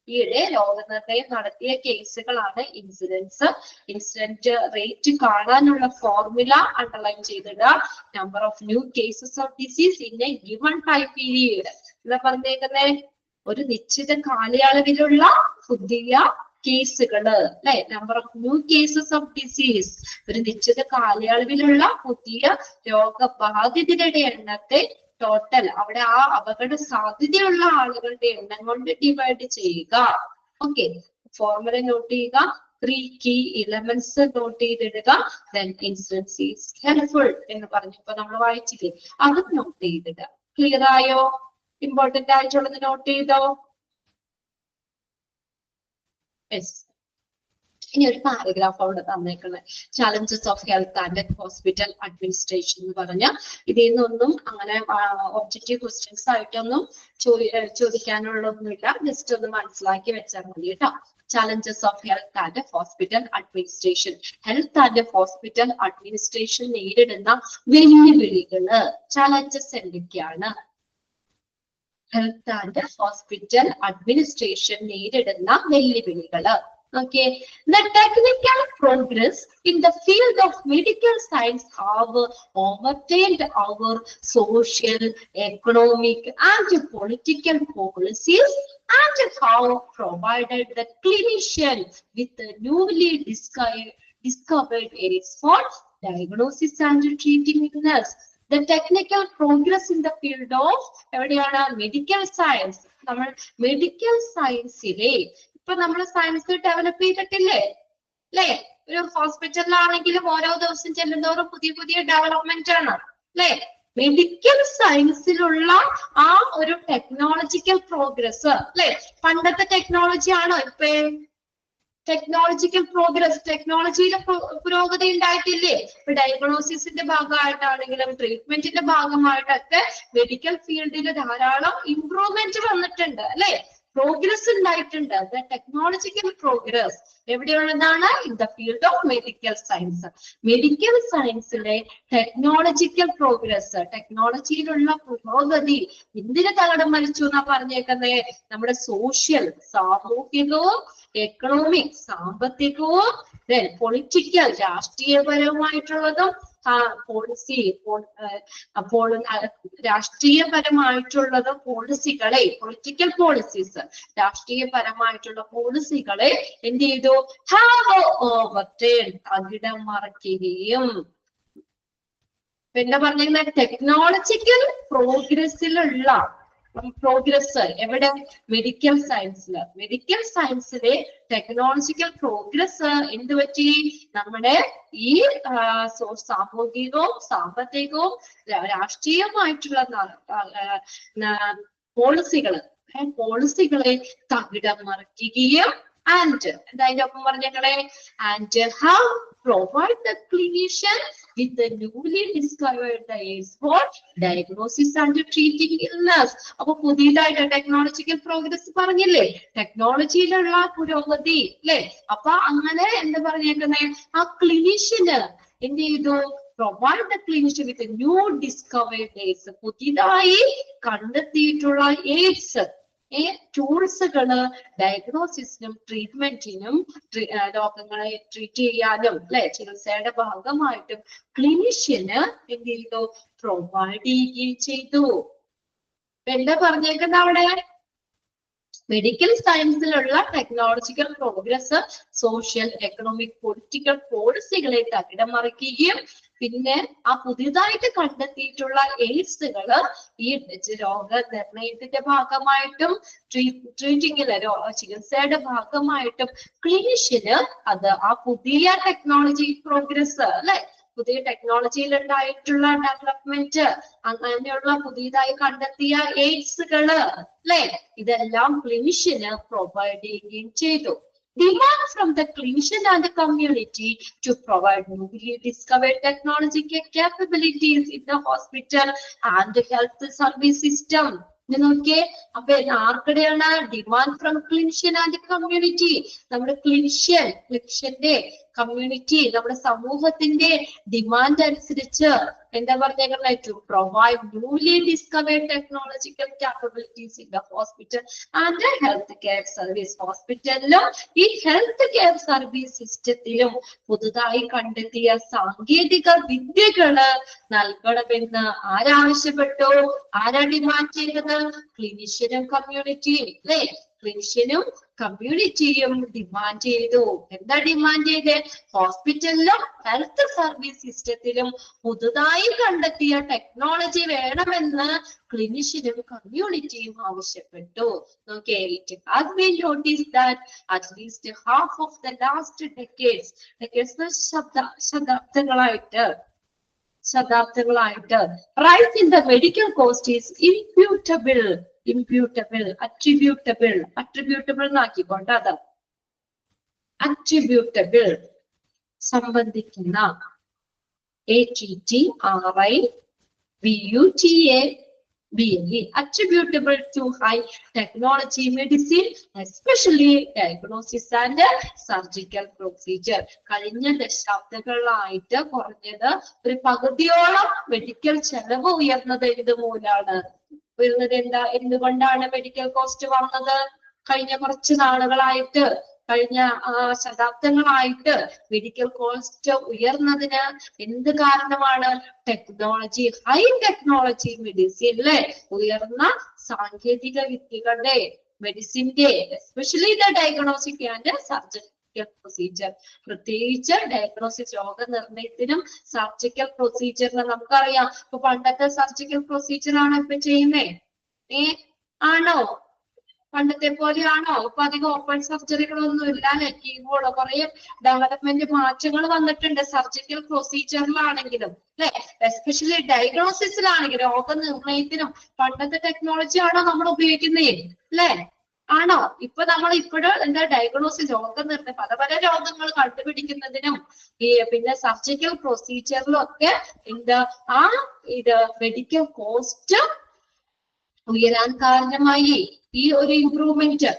ഈയിടെ രോഗനിർണയം നടത്തിയ കേസുകളാണ് ഇൻസിഡൻസ്. ഇൻസിഡന്റ് റേറ്റ് കാണാനുള്ള ഫോർമുല അണ്ടർലൈൻ ചെയ്തിടുക. Number of new cases of disease in a given time period. എന്താ പറഞ്ഞേക്കുന്നേ? ഒരു നിശ്ചിത കാലയളവിലുള്ള പുതിയ കേസുകള് അല്ലെ, number of new cases of disease ഒരു നിശ്ചിത കാലയളവിലുള്ള പുതിയ രോഗബാധിതരുടെ എണ്ണത്തെ ടോട്ടൽ അവിടെ ആ അപകട സാധ്യതയുള്ള ആളുകളുടെ എണ്ണം കൊണ്ട് ഡിവൈഡ് ചെയ്യുക. ഓക്കെ, ഫോർമുല നോട്ട് ചെയ്യുക. 3 key elements നോട്ട് ചെയ്തിടുക. Then incidence is helpful എന്ന് പറഞ്ഞപ്പോ നമ്മൾ വായിച്ചില്ലേ, അത് നോട്ട് ചെയ്തിടുക. ക്ലിയർ ആയോ? ഇമ്പോർട്ടന്റ് ആയിട്ടുള്ളത് നോട്ട് ചെയ്തോ? യെസ്. ഇനി ഒരു പാരഗ്രാഫ് അവിടെ തന്നേക്കുന്നത് challenges of health and hospital administration എന്ന് പറഞ്ഞ ഇതിൽ നിന്നൊന്നും അങ്ങനെ ഒബ്ജക്റ്റീവ് ക്വസ്റ്റ്യൻസ് ആയിട്ടൊന്നും ചോദിക്കാനുള്ളതൊന്നുമില്ല. ജസ്റ്റ് ഒന്ന് മനസ്സിലാക്കി വെച്ചാൽ മതി കേട്ടോ. Challenges of health and hospital administration. Health and hospital administration നേരിടുന്ന വെല്ലുവിളികള്, ചാലഞ്ചസ് എന്തൊക്കെയാണ്? ഹെൽത്ത് ആൻഡ് ഹോസ്പിറ്റൽ അഡ്മിനിസ്ട്രേഷൻ നേരിടുന്ന വെല്ലുവിളികള്. Okay, the technical progress in the field of medical science have overturned our social, economic, and political policies and have provided the clinician with the newly discovered areas for diagnosis and treating illness. The technical progress in the field of medical science. നമ്മൾ medical സയൻസിലെ ഇപ്പൊ നമ്മൾ science develop ചെയ്തിട്ടില്ലേ അല്ലെ? ഒരു ഹോസ്പിറ്റലിലാണെങ്കിലും ഓരോ ദിവസം ചെല്ലുന്നവരും പുതിയ പുതിയ ഡെവലപ്മെന്റ് ആണ് അല്ലെ? മെഡിക്കൽ സയൻസിലുള്ള ആ ഒരു ടെക്നോളജിക്കൽ പ്രോഗ്രസ് അല്ലെ? പണ്ടത്തെ ടെക്നോളജി ആണോ ഇപ്പൊ? ടെക്നോളജിക്കൽ പ്രോഗ്രസ്, ടെക്നോളജിയിലെ പുരോഗതി ഉണ്ടായിട്ടില്ലേ? ഇപ്പൊ ഡയഗ്നോസിസിന്റെ ഭാഗമായിട്ടാണെങ്കിലും ട്രീറ്റ്മെന്റിന്റെ ഭാഗമായിട്ടൊക്കെ മെഡിക്കൽ ഫീൽഡിൽ ധാരാളം ഇംപ്രൂവ്മെന്റ് വന്നിട്ടുണ്ട് അല്ലെ? പ്രോഗ്രസ് ഉണ്ടായിട്ടുണ്ട്. ടെക്നോളജിക്കൽ പ്രോഗ്രസ് എവിടെയുള്ളതാണ്? In the field of medical science. Medical സയൻസിലെ ടെക്നോളജിക്കൽ പ്രോഗ്രസ്, ടെക്നോളജിയിലുള്ള പുരോഗതി എന്തിന് തകിടം മറിച്ചു എന്നാ പറഞ്ഞേക്കുന്നത്? നമ്മുടെ സോഷ്യൽ, സാമൂഹികവും എക്കണോമിക്, സാമ്പത്തികവും പൊളിറ്റിക്കൽ, രാഷ്ട്രീയപരമായിട്ടുള്ളതും പോളിസി അപ്പോൾ രാഷ്ട്രീയപരമായിട്ടുള്ളത് പോളിസികളെ, പൊളിറ്റിക്കൽ പോളിസീസ്, രാഷ്ട്രീയപരമായിട്ടുള്ള പോളിസികളെ എന്ത് ചെയ്തു? ഹാവ് ഓവർടേൺ, തകിടം മറിക്കുകയും. പിന്നെ പറഞ്ഞിരുന്ന ടെക്നോളജിക്കൽ പ്രോഗ്രസ്സിലുള്ള പ്രോഗ്രസ് എവിടെ? മെഡിക്കൽ സയൻസില്. മെഡിക്കൽ സയൻസിലെ ടെക്നോളജിക്കൽ പ്രോഗ്രസ് എന്ത് പറ്റി? നമ്മുടെ ഈ സാമൂഹികവും സാമ്പത്തികവും രാഷ്ട്രീയമായിട്ടുള്ള പോളിസികളെ തകിടം മറിക്കുകയും ആൻഡ് അതിന്റെ ഒപ്പം പറഞ്ഞേ and how provide the clinician with the newly discovered aids for diagnosis and treating illness. അപ്പൊ പുതിയതായിട്ട് ടെക്നോളജിക്കൽ പ്രോഗ്രസ് പറഞ്ഞില്ലേ, ടെക്നോളജിയിലുള്ള പുരോഗതി അല്ലെ. അപ്പൊ അങ്ങനെ എന്താ പറഞ്ഞേക്കുന്നേ, ആ ക്ലിനിഷ്യന് എന്ത് ചെയ്തു? provide the clinician with a new discovered aids, പുതിയതായി കണ്ടെത്തിയിട്ടുള്ള എയ്ഡ്സ് ടൂൾസുകള് ഡയഗ്നോസിസിനും ട്രീറ്റ്മെന്റിനും രോഗങ്ങളെ ട്രീറ്റ് ചെയ്യാനും അല്ലെ ചികിത്സയുടെ ഭാഗമായിട്ടും ക്ലിനിഷ്യന് എന്ത് ചെയ്തു? പ്രൊവൈഡ് ചെയ്യുകയും ചെയ്തു. എന്താ പറഞ്ഞേക്കുന്ന അവിടെ? മെഡിക്കൽ സയൻസിലുള്ള technological progress social economic political പോളിസികളെ തകിടം മറിക്കുകയും പിന്നെ ആ പുതിയതായിട്ട് കണ്ടെത്തിയിട്ടുള്ള എയ്ഡ്സുകള് ഈ രോഗനിർണയത്തിന്റെ ഭാഗമായിട്ടും ട്രീറ്റിങ്ങിലെ ചികിത്സയുടെ ഭാഗമായിട്ടും ക്ലിനിഷ്യന് അത് ആ പുതിയ ടെക്നോളജി പ്രോഗ്രസ് അല്ലെ, പുതിയ ടെക്നോളജിയിൽ ഉണ്ടായിട്ടുള്ള ഡെവലപ്മെന്റ്, അങ്ങനെയുള്ള പുതിയതായി കണ്ടെത്തിയ എയ്ഡ്സുകള് അല്ലെ, ഇതെല്ലാം ക്ലിനിഷ്യന് പ്രൊവൈഡ് ചെയ്യുകയും ചെയ്തു. Demand from the clinician and the community to provide newly discovered technological capabilities in the hospital and the health service system. നോക്കിയേ, അപ്പൊ ആർക്കിടെയാണ്? Demand from clinician and community. നമ്മുടെ ക്ലിനിഷ്യന്റെ കമ്മ്യൂണിറ്റി, നമ്മുടെ സമൂഹത്തിന്റെ ഡിമാൻഡ് അനുസരിച്ച് എന്താ പറഞ്ഞേക്കുന്നത്? To provide newly discovered technological capabilities in the hospital and health care service. ഹോസ്പിറ്റലിലും ഈ ഹെൽത്ത് കെയർ സർവീസ് സിസ്റ്റത്തിലും പുതുതായി കണ്ടെത്തിയ സാങ്കേതിക വിദ്യകള് നൽകണമെന്ന് ആരാവശ്യപ്പെട്ടു? ആരാ ഡിമാൻഡ് ചെയ്തത്? ക്ലിനിഷ്യനും കമ്മ്യൂണിറ്റിയും അല്ലെ. ക്ലിനിഷ്യനും കമ്മ്യൂണിറ്റിയും ഡിമാൻഡ് ചെയ്തു. എന്താ ഡിമാൻഡ് ചെയ്തത്? ഹോസ്പിറ്റലിലും ഹെൽത്ത് സർവീസ് സിസ്റ്റത്തിലും പുതുതായി കണ്ടെത്തിയ ടെക്നോളജി വേണമെന്ന് ക്ലിനിഷ്യനും കമ്മ്യൂണിറ്റിയും ആവശ്യപ്പെട്ടു. Okay, it has been noticed that at least half of the last decades ശതാബ്ദങ്ങളായിട്ട് rise in the medical cost is attributable എന്നാക്കിക്കൊണ്ട് അത് attributable സംബന്ധിക്കുന്ന attributable to high technology medicine, especially diagnosis and surgical procedure. കഴിഞ്ഞ ദശാബ്ദങ്ങളായിട്ട് കുറഞ്ഞത് ഒരു പകുതിയോളം medical ചെലവ് ഉയർന്നത് എന്ത് മൂലമാണ്? ഉയർന്നത് എന്തുകൊണ്ടാണ് മെഡിക്കൽ കോസ്റ്റ് വന്നത്? കഴിഞ്ഞ കുറച്ച് നാളുകളായിട്ട്, കഴിഞ്ഞ ശതാബ്ദങ്ങളായിട്ട് മെഡിക്കൽ കോസ്റ്റ് ഉയർന്നതിന് എന്ത് കാരണമാണ്? ടെക്നോളജി, ഹൈ ടെക്നോളജി മെഡിസിനിലെ ഉയർന്ന സാങ്കേതിക വിദ്യകളുടെ മെഡിസിന്റെ especially the diagnostic and surgical procedure, പ്രത്യേകിച്ച് ഡയഗ്നോസിസ് രോഗനിർണയത്തിനും സർജിക്കൽ പ്രൊസീജിയറിന് നമുക്കറിയാം. ഇപ്പൊ പണ്ടത്തെ സർജിക്കൽ പ്രൊസീജിയർ ആണോ ഇപ്പൊ ചെയ്യുന്നേ? ആണോ? പണ്ടത്തെ പോലെയാണോ? ഇപ്പൊ അധികം ഓപ്പൺ സർജറികളൊന്നും ഇല്ല അല്ലെ. കീബോർഡ് കുറെ ഡെവലപ്മെന്റ് മാറ്റങ്ങൾ വന്നിട്ടുണ്ട് സർജിക്കൽ പ്രൊസീജിയറിലാണെങ്കിലും അല്ലെ. എസ്പെഷ്യലി ഡയഗ്നോസിസിലാണെങ്കിലും രോഗനിർണയത്തിനും പണ്ടത്തെ ടെക്നോളജി ആണോ നമ്മൾ ഉപയോഗിക്കുന്നേ? അല്ലെ, ആണോ? ഇപ്പൊ നമ്മൾ ഇപ്പോഴും എന്താ ഡയഗ്നോസിസ് രോഗനിർണയം പല രോഗങ്ങൾ കണ്ടുപിടിക്കുന്നതിനും പിന്നെ സർജിക്കൽ പ്രൊസീജിയറിലും ഒക്കെ എന്താ ഇത് മെഡിക്കൽ കോസ്റ്റ് ഉയരാൻ കാരണമായി ഈ ഒരു ഇംപ്രൂവ്മെന്റ്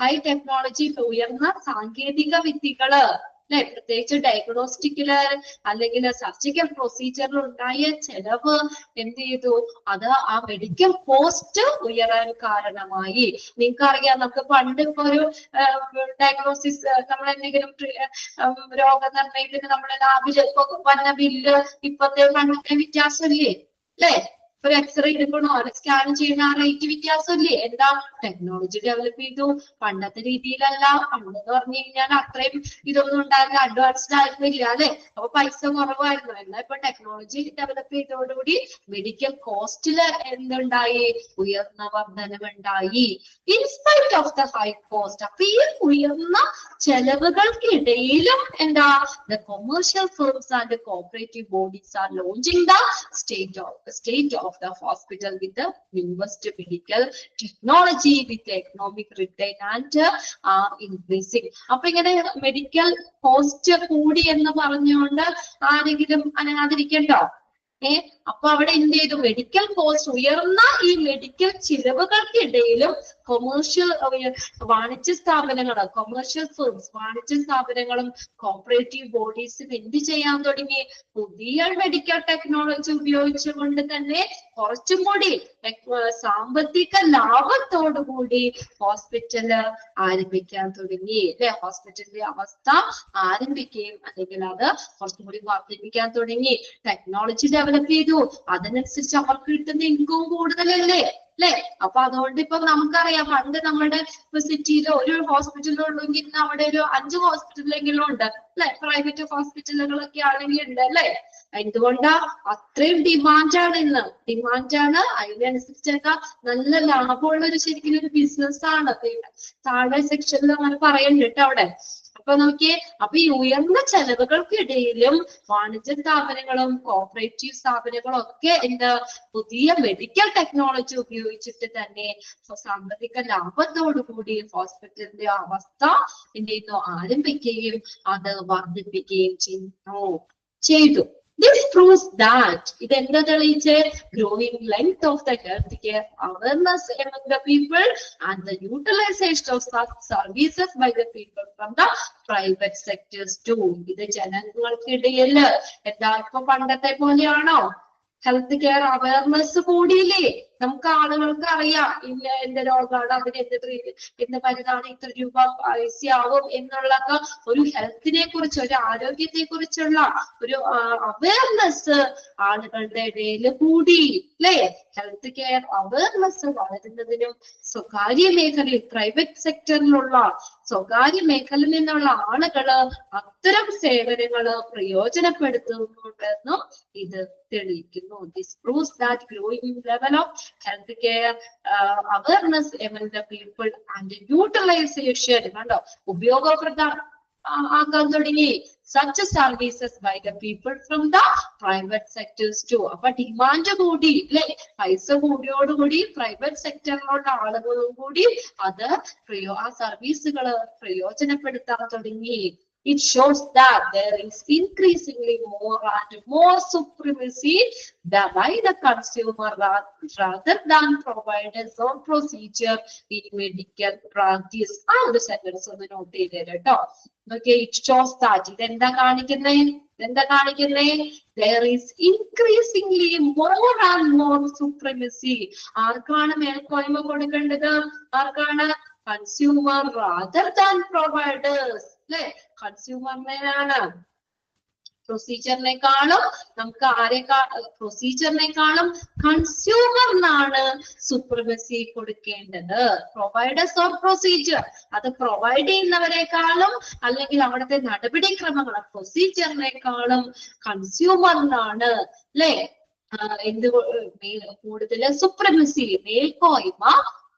ഹൈ ടെക്നോളജി, ഉയർന്ന സാങ്കേതിക വിദ്യകള് അല്ലെ, പ്രത്യേകിച്ച് ഡയഗ്നോസ്റ്റിക്കില് അല്ലെങ്കിൽ സർജിക്കൽ പ്രൊസീജിയറിൽ ഉണ്ടായ ചെലവ് എന്ത് ചെയ്തു? അത് ആ മെഡിക്കൽ കോസ്റ്റ് ഉയരാൻ കാരണമായി. നിങ്ങൾക്കറിയാം, നമുക്ക് പണ്ട് ഇപ്പൊ ഒരു ഡയഗ്നോസിസ് നമ്മൾ എന്തെങ്കിലും രോഗനിർണയത്തിന് നമ്മുടെ ലാബിൽ ഇപ്പൊ വന്ന ബില്ല് ഇപ്പത്തെ പണ്ടത്തെ വ്യത്യാസമില്ലേ അല്ലെ? ഒരു എക്സ്റേ എടുക്കണോ സ്കാൻ ചെയ്യണ ആ റേറ്റ് വ്യത്യാസമില്ലേ? എന്താ ടെക്നോളജി ഡെവലപ്പ് ചെയ്തു. പണ്ടത്തെ രീതിയിലല്ല. പണ്ടെന്ന് പറഞ്ഞു കഴിഞ്ഞാൽ അത്രയും ഇതൊന്നും ഉണ്ടായിരുന്ന അഡ്വാൻസ്ഡ് ആയിരുന്നില്ല അല്ലെ? അപ്പൊ പൈസ കുറവായിരുന്നു. എന്നാൽ ഇപ്പൊ ടെക്നോളജി ഡെവലപ്പ് ചെയ്തതോടുകൂടി മെഡിക്കൽ കോസ്റ്റില് എന്തുണ്ടായി? ഉയർന്ന വർധനവുണ്ടായി. In spite of the high cost. അപ്പൊ ഈ ഉയർന്ന ചെലവുകൾക്കിടയിലും എന്താ? The commercial firms and cooperative bodies are launching the state of the hospital with the newest medical technology with economic return and increasing. അപ്പൊ ഇങ്ങനെ മെഡിക്കൽ കോസ്റ്റ് കൂടി എന്ന് പറഞ്ഞുകൊണ്ട് ആരെങ്കിലും അനങ്ങാതിരിക്കണ്ടോ? അപ്പൊ അവിടെ എന്ത് ചെയ്തു? മെഡിക്കൽ കോസ്റ്റ് ഉയർന്ന ഈ മെഡിക്കൽ ചിലവുകൾക്കിടയിലും കൊമേഴ്ഷ്യൽ വാണിജ്യ സ്ഥാപനങ്ങളും കൊമേഴ്ഷ്യൽ ഫേംസ് വാണിജ്യ സ്ഥാപനങ്ങളും കോപ്പറേറ്റീവ് ബോഡീസും എന്ത് ചെയ്യാൻ തുടങ്ങി? പുതിയ മെഡിക്കൽ ടെക്നോളജി ഉപയോഗിച്ചുകൊണ്ട് തന്നെ കുറച്ചും കൂടി സാമ്പത്തിക ലാഭത്തോടുകൂടി ഹോസ്പിറ്റല് ആരംഭിക്കാൻ തുടങ്ങി അല്ലെ? ഹോസ്പിറ്റലിന്റെ അവസ്ഥ ആരംഭിക്കുകയും അല്ലെങ്കിൽ അത് കുറച്ചും കൂടി വർദ്ധിപ്പിക്കാൻ തുടങ്ങി. ടെക്നോളജി ഡെവലപ്പ് ചെയ്തു. അതിനനുസരിച്ച് അവർക്ക് കിട്ടുന്ന ഇൻകം കൂടുതലല്ലേ അല്ലെ? അപ്പൊ അതുകൊണ്ട് ഇപ്പൊ നമുക്കറിയാം, പണ്ട് നമ്മുടെ സിറ്റിയിൽ ഒരു ഹോസ്പിറ്റലുള്ളെങ്കിൽ ഇന്ന് അവിടെ ഒരു 5 ഹോസ്പിറ്റലെങ്കിലും ഉണ്ട് അല്ലെ? പ്രൈവറ്റ് ഹോസ്പിറ്റലുകളൊക്കെ ആണെങ്കിൽ ഉണ്ട് അല്ലെ? എന്തുകൊണ്ടാ? അത്രയും ഡിമാൻഡാണ് ഇന്ന്. ഡിമാൻഡാണ്. അതിനനുസരിച്ചൊക്കെ നല്ല ലാഭമുള്ള ഒരു ശരിക്കും ഒരു ബിസിനസ് ആണ്. താഴെ സെക്ഷനിൽ അങ്ങനെ പറയുന്നുണ്ട് കേട്ടോ അവിടെ. അപ്പൊ നോക്കിയേ, അപ്പൊ ഈ ഉയർന്ന ചെലവുകൾക്കിടയിലും വാണിജ്യ സ്ഥാപനങ്ങളും കോപ്പറേറ്റീവ് സ്ഥാപനങ്ങളും ഒക്കെ എന്താ? പുതിയ മെഡിക്കൽ ടെക്നോളജി ഉപയോഗിച്ചിട്ട് തന്നെ സാമ്പത്തിക ലാഭത്തോടുകൂടി ഹോസ്പിറ്റലിന്റെ അവസ്ഥ എന്ത് ചെയ്യുന്നു? ആരംഭിക്കുകയും അത് വർദ്ധിപ്പിക്കുകയും ചെയ്തു. This proves that ഇതെന്താ തെളിയിച്ച്? growing length of the healthcare awareness among the people and the utilization of such services by the people from the private sectors too. ഇത് ജനങ്ങൾക്കിടയിൽ എന്താ ഇപ്പൊ പണ്ടത്തെ പോലെയാണോ? ഹെൽത്ത് കെയർ അവയർനെസ് കൂടിയില്ലേ? നമുക്ക് ആളുകൾക്ക് അറിയാം ഇല്ല എന്റെ രോഗമാണ്, അതിന് എന്ത് മരുന്നാണ്, ഇത്ര രൂപ പൈസയാവും എന്നുള്ളൊക്കെ ഒരു ഹെൽത്തിനെ കുറിച്ച് ഒരു ആരോഗ്യത്തെ കുറിച്ചുള്ള ഒരു അവയർനെസ് ആളുകളുടെ ഇടയിൽ കൂടി അല്ലേ? ഹെൽത്ത് കെയർ അവയർനെസ് വളരുന്നതിനും സ്വകാര്യ മേഖലയിൽ പ്രൈവറ്റ് സെക്ടറിലുള്ള സ്വകാര്യ മേഖലയിൽ നിന്നുള്ള ആളുകള് അത്തരം സേവനങ്ങള് പ്രയോജനപ്പെടുത്തുന്നുണ്ടെന്നും ഇത് തെളിയിക്കുന്നു. This proves that growing level of healthcare awareness among the people and utilization കണ്ടോ ഉപയോഗപ്രദം ആക്കാൻ തുടങ്ങി such services by the people from the private sectors too. അപ്പൊ ഡിമാൻഡ് കൂടി അല്ലെ? പൈസ കൂടിയോടുകൂടി പ്രൈവറ്റ് സെക്ടറിലുള്ള ആളുകളും കൂടി അത് ആ സർവീസുകള് പ്രയോജനപ്പെടുത്താൻ തുടങ്ങി. It shows that there is increasingly more and more supremacy by the consumer rather than providers or procedure in medical practice. ആ ഒരു സെന്റൻസ് ഒന്ന് നോട്ട് ചെയ്തേരെ കേട്ടോ. Okay, it shows that ഇതെന്താ കാണിക്കുന്നേ? There is increasingly more and more supremacy. ആർക്കാണ് മേൽക്കോയ്മ കൊടുക്കേണ്ടത്? ആർക്കാണ്? Consumer rather than providers. അല്ലെ? കൺസ്യൂമറിനാണ്. പ്രൊസീജിയറിനെക്കാളും നമുക്ക് പ്രൊസീജിയറിനെക്കാളും കൺസ്യൂമറിനാണ് സുപ്രമസി കൊടുക്കേണ്ടത്. പ്രൊവൈഡേഴ്സ് ഓർ പ്രൊസീജിയർ അത് പ്രൊവൈഡ് ചെയ്യുന്നവരെക്കാളും അല്ലെങ്കിൽ അവിടുത്തെ നടപടിക്രമങ്ങൾ പ്രൊസീജിയറിനെക്കാളും കൺസ്യൂമറിനാണ് അല്ലെ കൂടുതൽ സുപ്രമസി മേൽക്കോയ്മ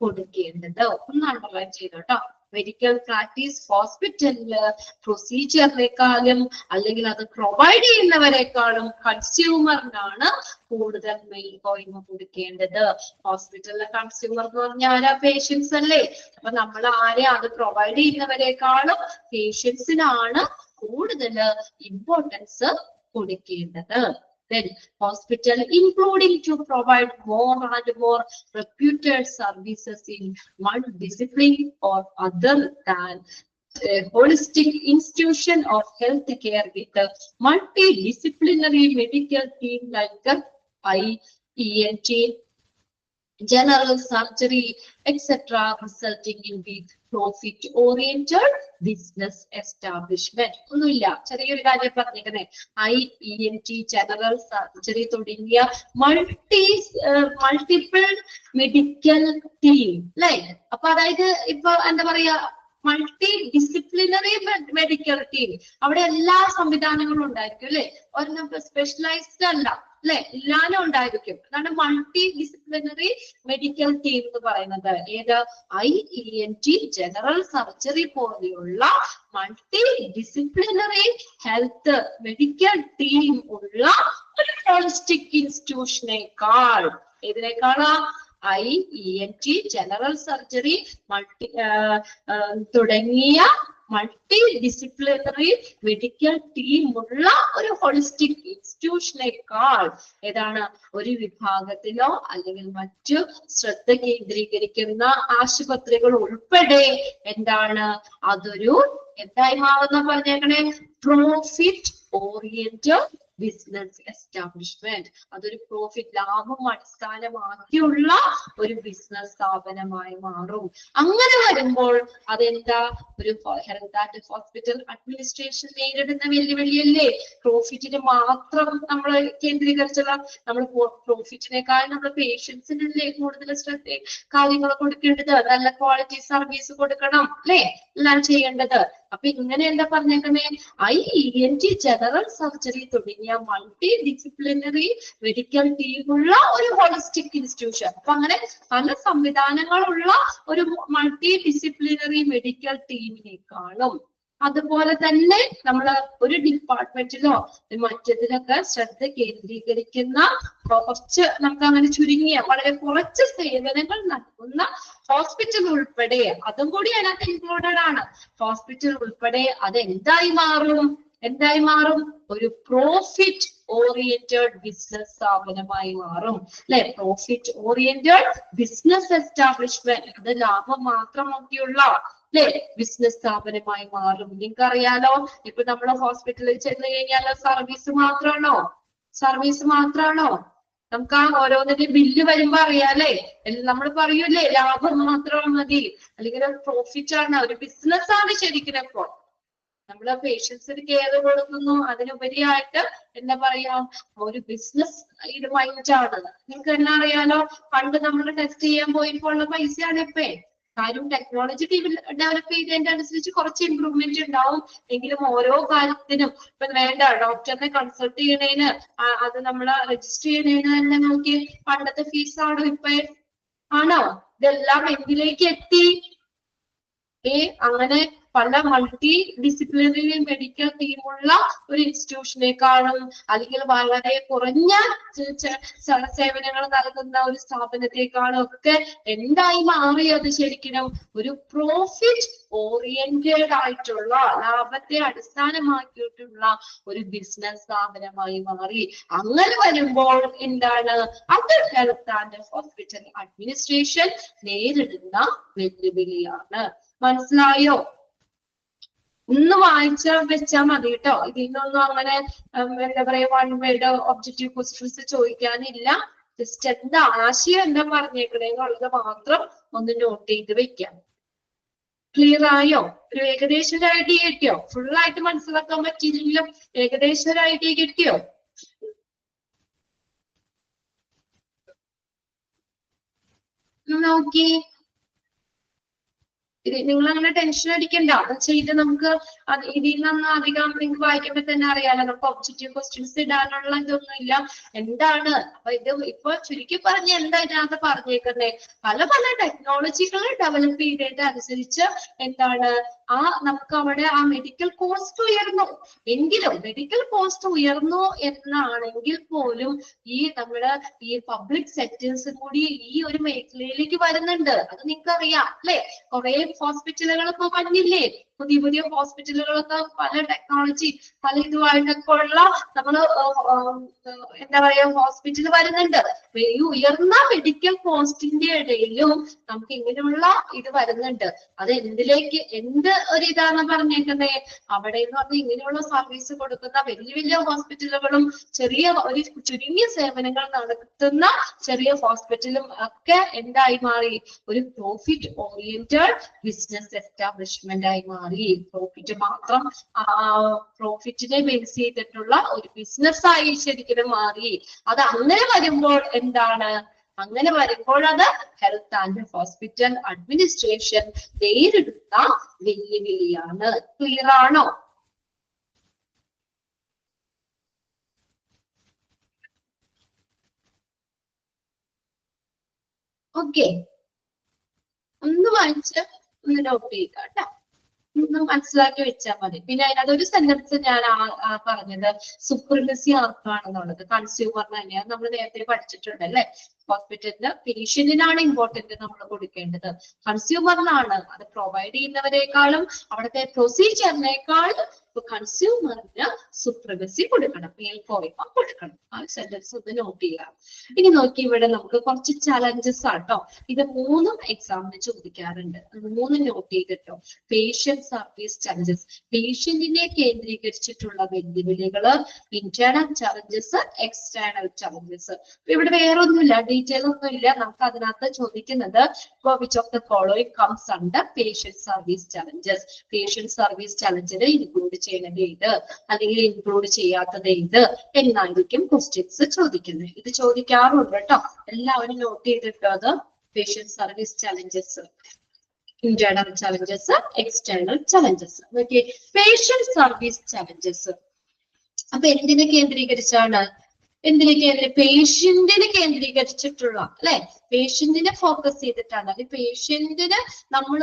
കൊടുക്കേണ്ടത്. ഒന്ന് അണ്ടർലൈൻ ചെയ്തു കേട്ടോ. മെഡിക്കൽ പ്രാക്ടീസ് ഹോസ്പിറ്റലില് പ്രൊസീജിയറിനെക്കാളും അല്ലെങ്കിൽ അത് പ്രൊവൈഡ് ചെയ്യുന്നവരെക്കാളും കൺസ്യൂമറിനാണ് കൂടുതൽ മേൽക്കോയ്മ കൊടുക്കേണ്ടത്. ഹോസ്പിറ്റലിലെ കൺസ്യൂമർ എന്ന് പറഞ്ഞാൽ ആരാ? പേഷ്യൻസ് അല്ലേ? അപ്പൊ നമ്മൾ ആരെ അത് പ്രൊവൈഡ് ചെയ്യുന്നവരെക്കാളും പേഷ്യൻസിനാണ് കൂടുതൽ ഇമ്പോർട്ടൻസ് കൊടുക്കേണ്ടത്. Then hospital including to provide more and more reputed services in one discipline or other than a holistic institution of health care with a multidisciplinary medical team like the IENT, general surgery, etc., resulting in the profit-oriented business establishment. ഒന്നുമില്ല, ചെറിയൊരു കാര്യം പറഞ്ഞേക്കുന്നേ. IENT, general surgery തുടങ്ങിയ multiple medical team അല്ലേ? അപ്പൊ അതായത് ഇപ്പൊ എന്താ പറയാ, മൾട്ടി ഡിസിപ്ലിനറി മെഡിക്കൽ ടീം, അവിടെ എല്ലാ സംവിധാനങ്ങളും ഉണ്ടായിരിക്കും അല്ലെ? ഒരെണ്ണം സ്പെഷ്യലൈസ്ഡ് അല്ല അല്ലെ, എല്ലാനും ഉണ്ടായിരിക്കും. അതാണ് മൾട്ടി ഡിസിപ്ലിനറി മെഡിക്കൽ ടീം എന്ന് പറയുന്നത്. ഏത്? IENT, ജനറൽ സർജറി പോലെയുള്ള multi disciplinary health medical team ഉള്ള ഒരു ഹോളിസ്റ്റിക് ഇൻസ്റ്റിറ്റ്യൂഷനേക്കാൾ, ഏതിനേക്കാളാ? IENT, ജനറൽ സർജറി തുടങ്ങിയ മൾട്ടി ഡിസിപ്ലിനറി മെഡിക്കൽ ടീം ഉള്ള ഒരു ഹോളിസ്റ്റിക് ഇൻസ്റ്റിറ്റ്യൂഷനേക്കാൾ ഏതാണ്? ഒരു വിഭാഗത്തിലോ അല്ലെങ്കിൽ മറ്റു ശ്രദ്ധ കേന്ദ്രീകരിക്കുന്ന ആശുപത്രികൾ ഉൾപ്പെടെ എന്താണ്? അതൊരു എന്തായി മാറുന്ന പറഞ്ഞേക്കണേ? Profit oriented business establishment. അതൊരു പ്രോഫിറ്റ്, ലാഭം അടിസ്ഥാനമാക്കിയുള്ള ഒരു ബിസിനസ് സ്ഥാപനമായി മാറും. അങ്ങനെ വരുമ്പോൾ അതെന്താ? ഒരു ഹെൽത്ത് ആൻഡ് ഹോസ്പിറ്റൽ അഡ്മിനിസ്ട്രേഷൻ നേരിടുന്ന വെല്ലുവിളിയല്ലേ? പ്രോഫിറ്റിന് മാത്രം നമ്മൾ കേന്ദ്രീകരിച്ചത്. നമ്മൾ പ്രോഫിറ്റിനേക്കാൾ നമ്മൾ പേഷ്യൻസിനല്ലേ കൂടുതൽ ശ്രദ്ധ കാര്യങ്ങൾ കൊടുക്കേണ്ടത്. നല്ല ക്വാളിറ്റി സർവീസ് കൊടുക്കണം അല്ലേ? എല്ലാം ചെയ്യേണ്ടത്. അപ്പൊ ഇങ്ങനെ എന്താ പറഞ്ഞേക്കണേ? IENT, ജനറൽ സർജറി തുടങ്ങിയ മൾട്ടി ഡിസിപ്ലിനറി മെഡിക്കൽ ടീമുള്ള ഒരു ഹോളിസ്റ്റിക് ഇൻസ്റ്റിറ്റ്യൂഷൻ. അപ്പൊ അങ്ങനെ പല സംവിധാനങ്ങളുള്ള ഒരു മൾട്ടി ഡിസിപ്ലിനറി മെഡിക്കൽ ടീമിനേക്കാളും, അതുപോലെ തന്നെ നമ്മൾ ഒരു ഡിപ്പാർട്ട്മെന്റിലോ മറ്റതിലൊക്കെ ശ്രദ്ധ കേന്ദ്രീകരിക്കുന്ന കുറച്ച്, നമുക്ക് അങ്ങനെ ചുരുങ്ങിയ വളരെ കുറച്ച് സേവനങ്ങൾ നൽകുന്ന ഹോസ്പിറ്റൽ ഉൾപ്പെടെ, അതും കൂടി അതിനകത്ത് ഇൻക്ലൂഡഡ് ആണ്. ഹോസ്പിറ്റൽ ഉൾപ്പെടെ അത് എന്തായി മാറും? എന്തായി മാറും? ഒരു പ്രോഫിറ്റ് ഓറിയന്റഡ് ബിസിനസ് സ്ഥാപനമായി മാറും അല്ലെ? പ്രോഫിറ്റ് ഓറിയന്റഡ് ബിസിനസ് എസ്റ്റാബ്ലിഷ്മെന്റ്, അത് ലാഭം മാത്രം നോക്കിയുള്ള അല്ലെ ബിസിനസ് സ്ഥാപനമായി മാറും. നിങ്ങൾക്ക് അറിയാലോ, ഇപ്പൊ നമ്മൾ ഹോസ്പിറ്റലിൽ ചെന്ന് കഴിഞ്ഞാൽ സർവീസ് മാത്രമാണോ? സർവീസ് മാത്രമാണോ? നമുക്ക് ആ ഓരോന്നിന്റെ ബില്ല് വരുമ്പോ അറിയാലേ, നമ്മൾ പറയൂലേ ലാഭം മാത്രം മതി, അല്ലെങ്കിൽ ഒരു പ്രോഫിറ്റ് ആണ്, ഒരു ബിസിനസ് ആണ് ശരിക്കും. ഇപ്പോൾ നമ്മള് പേഷ്യൻസിന് കെയർ കൊടുക്കുന്നു, അതിനുപരിയായിട്ട് എന്താ പറയാ, ഒരു ബിസിനസ് ഇത് മൈൻഡാണ്. നിങ്ങൾക്ക് തന്നെ അറിയാലോ, പണ്ട് നമ്മൾ ടെസ്റ്റ് ചെയ്യാൻ പോയപ്പോൾ ഉള്ള പൈസയാണ് ഇപ്പേ. കാര്യം ടെക്നോളജി ഡെവലപ്പ് ചെയ്തതിന്റെ അനുസരിച്ച് കുറച്ച് ഇമ്പ്രൂവ്മെന്റ് ഉണ്ടാവും. എങ്കിലും ഓരോ കാര്യത്തിനും ഇപ്പൊ വേണ്ട ഡോക്ടറിനെ കൺസൾട്ട് ചെയ്യണേന്, അത് നമ്മൾ രജിസ്റ്റർ ചെയ്യണേന് തന്നെ നോക്കി പണ്ടത്തെ ഫീസ് ആണോ ഇപ്പൊ? ആണോ? ഇതെല്ലാം എന്തിലേക്ക് എത്തി? അങ്ങനെ പല മൾട്ടി ഡിസിപ്ലിനറി മെഡിക്കൽ ടീമുള്ള ഒരു ഇൻസ്റ്റിറ്റ്യൂഷനേക്കാളും, അല്ലെങ്കിൽ വളരെ കുറഞ്ഞ സേവനങ്ങൾ നൽകുന്ന ഒരു സ്ഥാപനത്തെക്കാളും ഒക്കെ എന്തായി മാറിയത്? ശരിക്കും ഒരു പ്രോഫിറ്റ് ഓറിയന്റഡ് ആയിട്ടുള്ള, ലാഭത്തെ അടിസ്ഥാനമാക്കിയിട്ടുള്ള ഒരു ബിസിനസ് സ്ഥാപനമായി മാറി. അങ്ങനെ വരുമ്പോൾ എന്താണ്? അത് ഹെൽത്ത് ആൻഡ് ഹോസ്പിറ്റൽ അഡ്മിനിസ്ട്രേഷൻ നേരിടുന്ന വെല്ലുവിളിയാണ്. മനസ്സിലായോ? ഒന്ന് വായിച്ച വെച്ചാൽ മതി കേട്ടോ. ഇതിൽ നിന്നൊന്നും അങ്ങനെ എന്താ പറയാ വൺ വേർഡ് ഒബ്ജക്റ്റീവ് ക്വസ്റ്റ്യൻസ് ചോദിക്കാനില്ല. ജസ്റ്റ് എന്താ ആശയം എന്താ പറഞ്ഞേക്കണേന്നുള്ളത് മാത്രം ഒന്ന് നോട്ട് ചെയ്ത് വെക്കാം. ക്ലിയർ ആയോ? ഒരു ഏകദേശം ഒരു ഐഡിയ കിട്ടിയോ? ഫുൾ ആയിട്ട് മനസ്സിലാക്കാൻ പറ്റിയില്ലെങ്കിലും ഏകദേശം ഒരു ഐഡിയ കിട്ടിയോ? നോക്കി നിങ്ങൾ അങ്ങനെ ടെൻഷൻ അടിക്കണ്ട. അത് ചെയ്ത് നമുക്ക് ഇതിൽ നിന്ന് അധികം നിങ്ങൾക്ക് വായിക്കുമ്പോ തന്നെ അറിയാലോ, നമുക്ക് ഒബ്ജക്റ്റീവ് ക്വസ്റ്റ്യൻസ് ഇടാനുള്ള ഇതൊന്നും ഇല്ല. എന്താണ് അപ്പൊ ഇത് ഇപ്പൊ ചുരുക്കി പറഞ്ഞ എന്താ ഇതിനകത്ത് പറഞ്ഞേക്കുന്നേ? പല പല ടെക്നോളജികൾ ഡെവലപ്പ് ചെയ്തതിന്റെ അനുസരിച്ച് എന്താണ് നമുക്ക് അവിടെ ആ മെഡിക്കൽ കോസ്റ്റ് ഉയർന്നു. എങ്കിലും മെഡിക്കൽ കോസ്റ്റ് ഉയർന്നു എന്നാണെങ്കിൽ പോലും നമ്മുടെ ഈ പബ്ലിക് സെക്ടേഴ്സും കൂടി ഈ ഒരു മേഖലയിലേക്ക് വരുന്നുണ്ട്. അത് നിങ്ങൾക്ക് അറിയാം അല്ലെ? കുറെ ഹോസ്പിറ്റലുകൾ ഇപ്പൊ വന്നില്ലേ? പുതിയ പുതിയ ഹോസ്പിറ്റലുകളൊക്കെ പല ടെക്നോളജി പല ഇതുമായിട്ടൊക്കെ ഉള്ള നമ്മള് എന്താ പറയാ ഹോസ്പിറ്റൽ വരുന്നുണ്ട്. ഈ ഉയർന്ന മെഡിക്കൽ കോസ്റ്റിന്റെ ഇടയിലും നമുക്ക് ഇങ്ങനെയുള്ള ഇത് വരുന്നുണ്ട്. അത് എന്തിലേക്ക് എന്ത് ഒരു ഇതാണ് പറഞ്ഞേക്കുന്നത് അവിടെ എന്ന് പറഞ്ഞാൽ ഇങ്ങനെയുള്ള സർവീസ് കൊടുക്കുന്ന വലിയ വലിയ ഹോസ്പിറ്റലുകളും ചെറിയ ഒരു ചുരുങ്ങിയ സേവനങ്ങൾ നടത്തുന്ന ചെറിയ ഹോസ്പിറ്റലും ഒക്കെ എന്തായി മാറി? ഒരു പ്രോഫിറ്റ് ഓറിയന്റഡ് ബിസിനസ് എസ്റ്റാബ്ലിഷ്മെന്റ് ആയി മാറി. പ്രോഫിറ്റ് മാത്രം പ്രോഫിറ്റിനെ ബേസ് ചെയ്തിട്ടുള്ള ഒരു ബിസിനസ് ആയി ശരിക്കും മാറി. അത് അങ്ങനെ വരുമ്പോൾ എന്താണ്? അങ്ങനെ വരുമ്പോൾ അത് ഹെൽത്ത് ആൻഡ് ഹോസ്പിറ്റൽ അഡ്മിനിസ്ട്രേഷൻ നേരിടുന്ന വെല്ലുവിളിയാണ്. ക്ലിയർ ആണോ? ഓക്കെ, ഒന്ന് വായിച്ച് ഒന്ന് നോട്ട് ചെയ്യുക കേട്ടോ. ഒന്ന് മനസ്സിലാക്കി വെച്ചാൽ മതി. പിന്നെ അതിനകത്തൊരു സെന്റൻസ് ഞാൻ പറഞ്ഞത് സുപ്രീമസി ആർക്കാണെന്നുള്ളത് കൺസ്യൂമറിന് തന്നെയാണ്. നമ്മൾ നേരത്തെ പഠിച്ചിട്ടുണ്ട് അല്ലെ? ഹോസ്പിറ്റലിന് പേഷ്യന്റിനാണ് ഇമ്പോർട്ടന്റ് നമ്മൾ കൊടുക്കേണ്ടത്, കൺസ്യൂമറിനാണ്. അത് പ്രൊവൈഡ് ചെയ്യുന്നവരെക്കാളും അവിടുത്തെ പ്രൊസീജിയറിനേക്കാളും കൺസ്യൂമറിന് സുപ്രീമസി കൊടുക്കണം, മേൽക്കോയ്മ കൊടുക്കണം. ആ സെന്റൻസ് ഒന്ന് നോട്ട് ചെയ്യുക. ഇനി നോക്കി ഇവിടെ നമുക്ക് കുറച്ച് ചലഞ്ചസ് ആട്ടോ. ഇത് മൂന്നും എക്സാമിന് ചോദിക്കാറുണ്ട്. മൂന്നും നോട്ട് ചെയ്തിട്ടോ. പേഷ്യന്റ് സർവീസ് ചലഞ്ചസ്, പേഷ്യന്റിനെ കേന്ദ്രീകരിച്ചിട്ടുള്ള വെല്ലുവിളികള്, ഇന്റേണൽ ചലഞ്ചസ്, എക്സ്റ്റേണൽ ചലഞ്ചസ്. ഇവിടെ വേറൊന്നുമില്ല, ഡീറ്റെയിൽ ഒന്നും ഇല്ല. നമുക്ക് അതിനകത്ത് ചോദിക്കുന്നത് which of the following comes under patient service challenges? Patient service ചലഞ്ചിന് ഇൻക്ലൂഡ് ചെയ്യുന്നത് ഏത് അല്ലെങ്കിൽ ഇൻക്ലൂഡ് ചെയ്യാത്തത് ഏത് എന്നായിരിക്കും ക്വസ്റ്റ്യൻസ് ചോദിക്കുന്നത്. ഇത് ചോദിക്കാറുണ്ട് കേട്ടോ. എല്ലാവരും നോട്ട് ചെയ്തിട്ടോ. അത് patient service challenges, internal challenges, external challenges. Okay, patient service challenges അപ്പൊ എന്തിനെ കേന്ദ്രീകരിച്ചാണ്? പേഷ്യന്റിനെ കേന്ദ്രീകരിച്ചിട്ടുള്ള അല്ലെ? പേഷ്യന്റിനെ ഫോക്കസ് ചെയ്തിട്ടാണ്. അത് പേഷ്യന്റിന് നമ്മൾ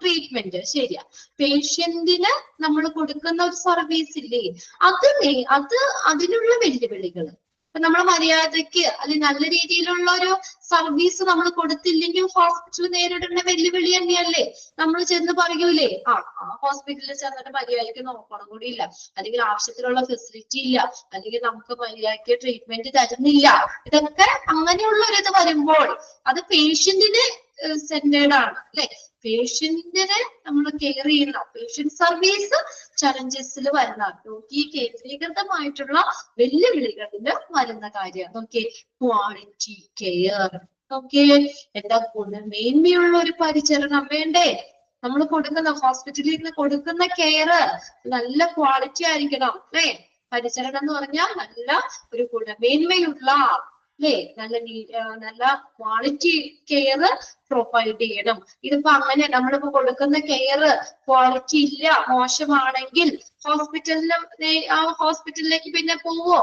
ട്രീറ്റ്മെന്റ് ശരിയാ. പേഷ്യന്റിന് നമ്മൾ കൊടുക്കുന്ന ഒരു സർവീസ് ഇല്ലേ, അത് അതിനുള്ള വെല്ലുവിളികൾ. ഇപ്പൊ നമ്മൾ മര്യാദയ്ക്ക് അല്ലെങ്കിൽ നല്ല രീതിയിലുള്ള ഒരു സർവീസ് നമ്മൾ കൊടുത്തില്ലെങ്കിൽ ഹോസ്പിറ്റൽ നേരിടുന്ന വെല്ലുവിളി തന്നെയല്ലേ? നമ്മൾ ചെന്ന് പറയൂലേ, ആ ഹോസ്പിറ്റലിൽ ചെന്നിട്ട് മര്യാദയ്ക്ക് നോക്കണം കൂടി ഇല്ല, അല്ലെങ്കിൽ ആവശ്യത്തിനുള്ള ഫെസിലിറ്റി ഇല്ല, അല്ലെങ്കിൽ നമുക്ക് മര്യാദയ്ക്ക് ട്രീറ്റ്മെന്റ് തരുന്നില്ല. ഇതൊക്കെ അങ്ങനെയുള്ള ഒരു ഇത് വരുമ്പോൾ അത് പേഷ്യന്റിന് സെന്റേർഡ് ആണ് അല്ലെ? പേഷ്യന്റിനെ നമ്മൾ കെയർ ചെയ്യുന്ന പേഷ്യന്റ് സർവീസ് ചലഞ്ചസിൽ വരുന്ന ഈ കേന്ദ്രീകൃതമായിട്ടുള്ള വെല്ലുവിളികളിൽ വരുന്ന കാര്യം നോക്കി. Quality care. ഓക്കെ, എന്താ ഗുണമേന്മയുള്ള ഒരു പരിചരണം വേണ്ടേ? നമ്മൾ കൊടുക്കുന്ന ഹോസ്പിറ്റലിൽ നിന്ന് കൊടുക്കുന്ന കെയർ നല്ല ക്വാളിറ്റി ആയിരിക്കണം അല്ലെ? പരിചരണം എന്ന് പറഞ്ഞാൽ നല്ല ഒരു ഗുണമേന്മയുള്ള അല്ലേ, നല്ല ക്വാളിറ്റി കെയർ പ്രൊവൈഡ് ചെയ്യണം. ഇതിപ്പോ അങ്ങനെ നമ്മളിപ്പോ കൊടുക്കുന്ന കെയർ ക്വാളിറ്റി ഇല്ല, മോശമാണെങ്കിൽ ഹോസ്പിറ്റലിലേക്ക് പിന്നെ പോവോ?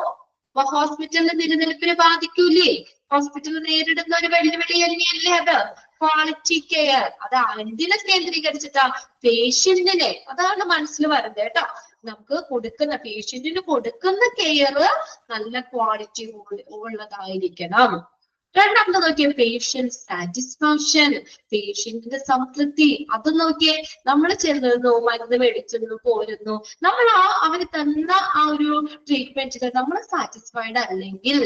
അപ്പൊ ഹോസ്പിറ്റലിന്റെ നിലനിൽപ്പിനെ ബാധിക്കൂലേ? ഹോസ്പിറ്റൽ നേരിടുന്ന ഒരു വെല്ലുവിളി തന്നെയല്ലേ അത് ക്വാളിറ്റി കെയർ. അത് എന്തിനെ കേന്ദ്രീകരിച്ചിട്ടാ? പേഷ്യന്റിനെ. അതാണ് മനസ്സിൽ വരുന്നത് കേട്ടോ. നമുക്ക് കൊടുക്കുന്ന പേഷ്യന്റിന് കൊടുക്കുന്ന കെയർ നല്ല ക്വാളിറ്റി ഉള്ളതായിരിക്കണം. രണ്ടാമത് നോക്കിയേ പേഷ്യന്റ് സാറ്റിസ്ഫാക്ഷൻ, പേഷ്യന്റിന്റെ സംതൃപ്തി. അത് നോക്കിയേ, നമ്മൾ ചെല്ലുന്നു, മരുന്ന് മേടിച്ചു പോരുന്നു, നമ്മൾ അവര് തന്ന ആ ഒരു ട്രീറ്റ്മെന്റിൽ നമ്മൾ സാറ്റിസ്ഫൈഡ് അല്ലെങ്കിൽ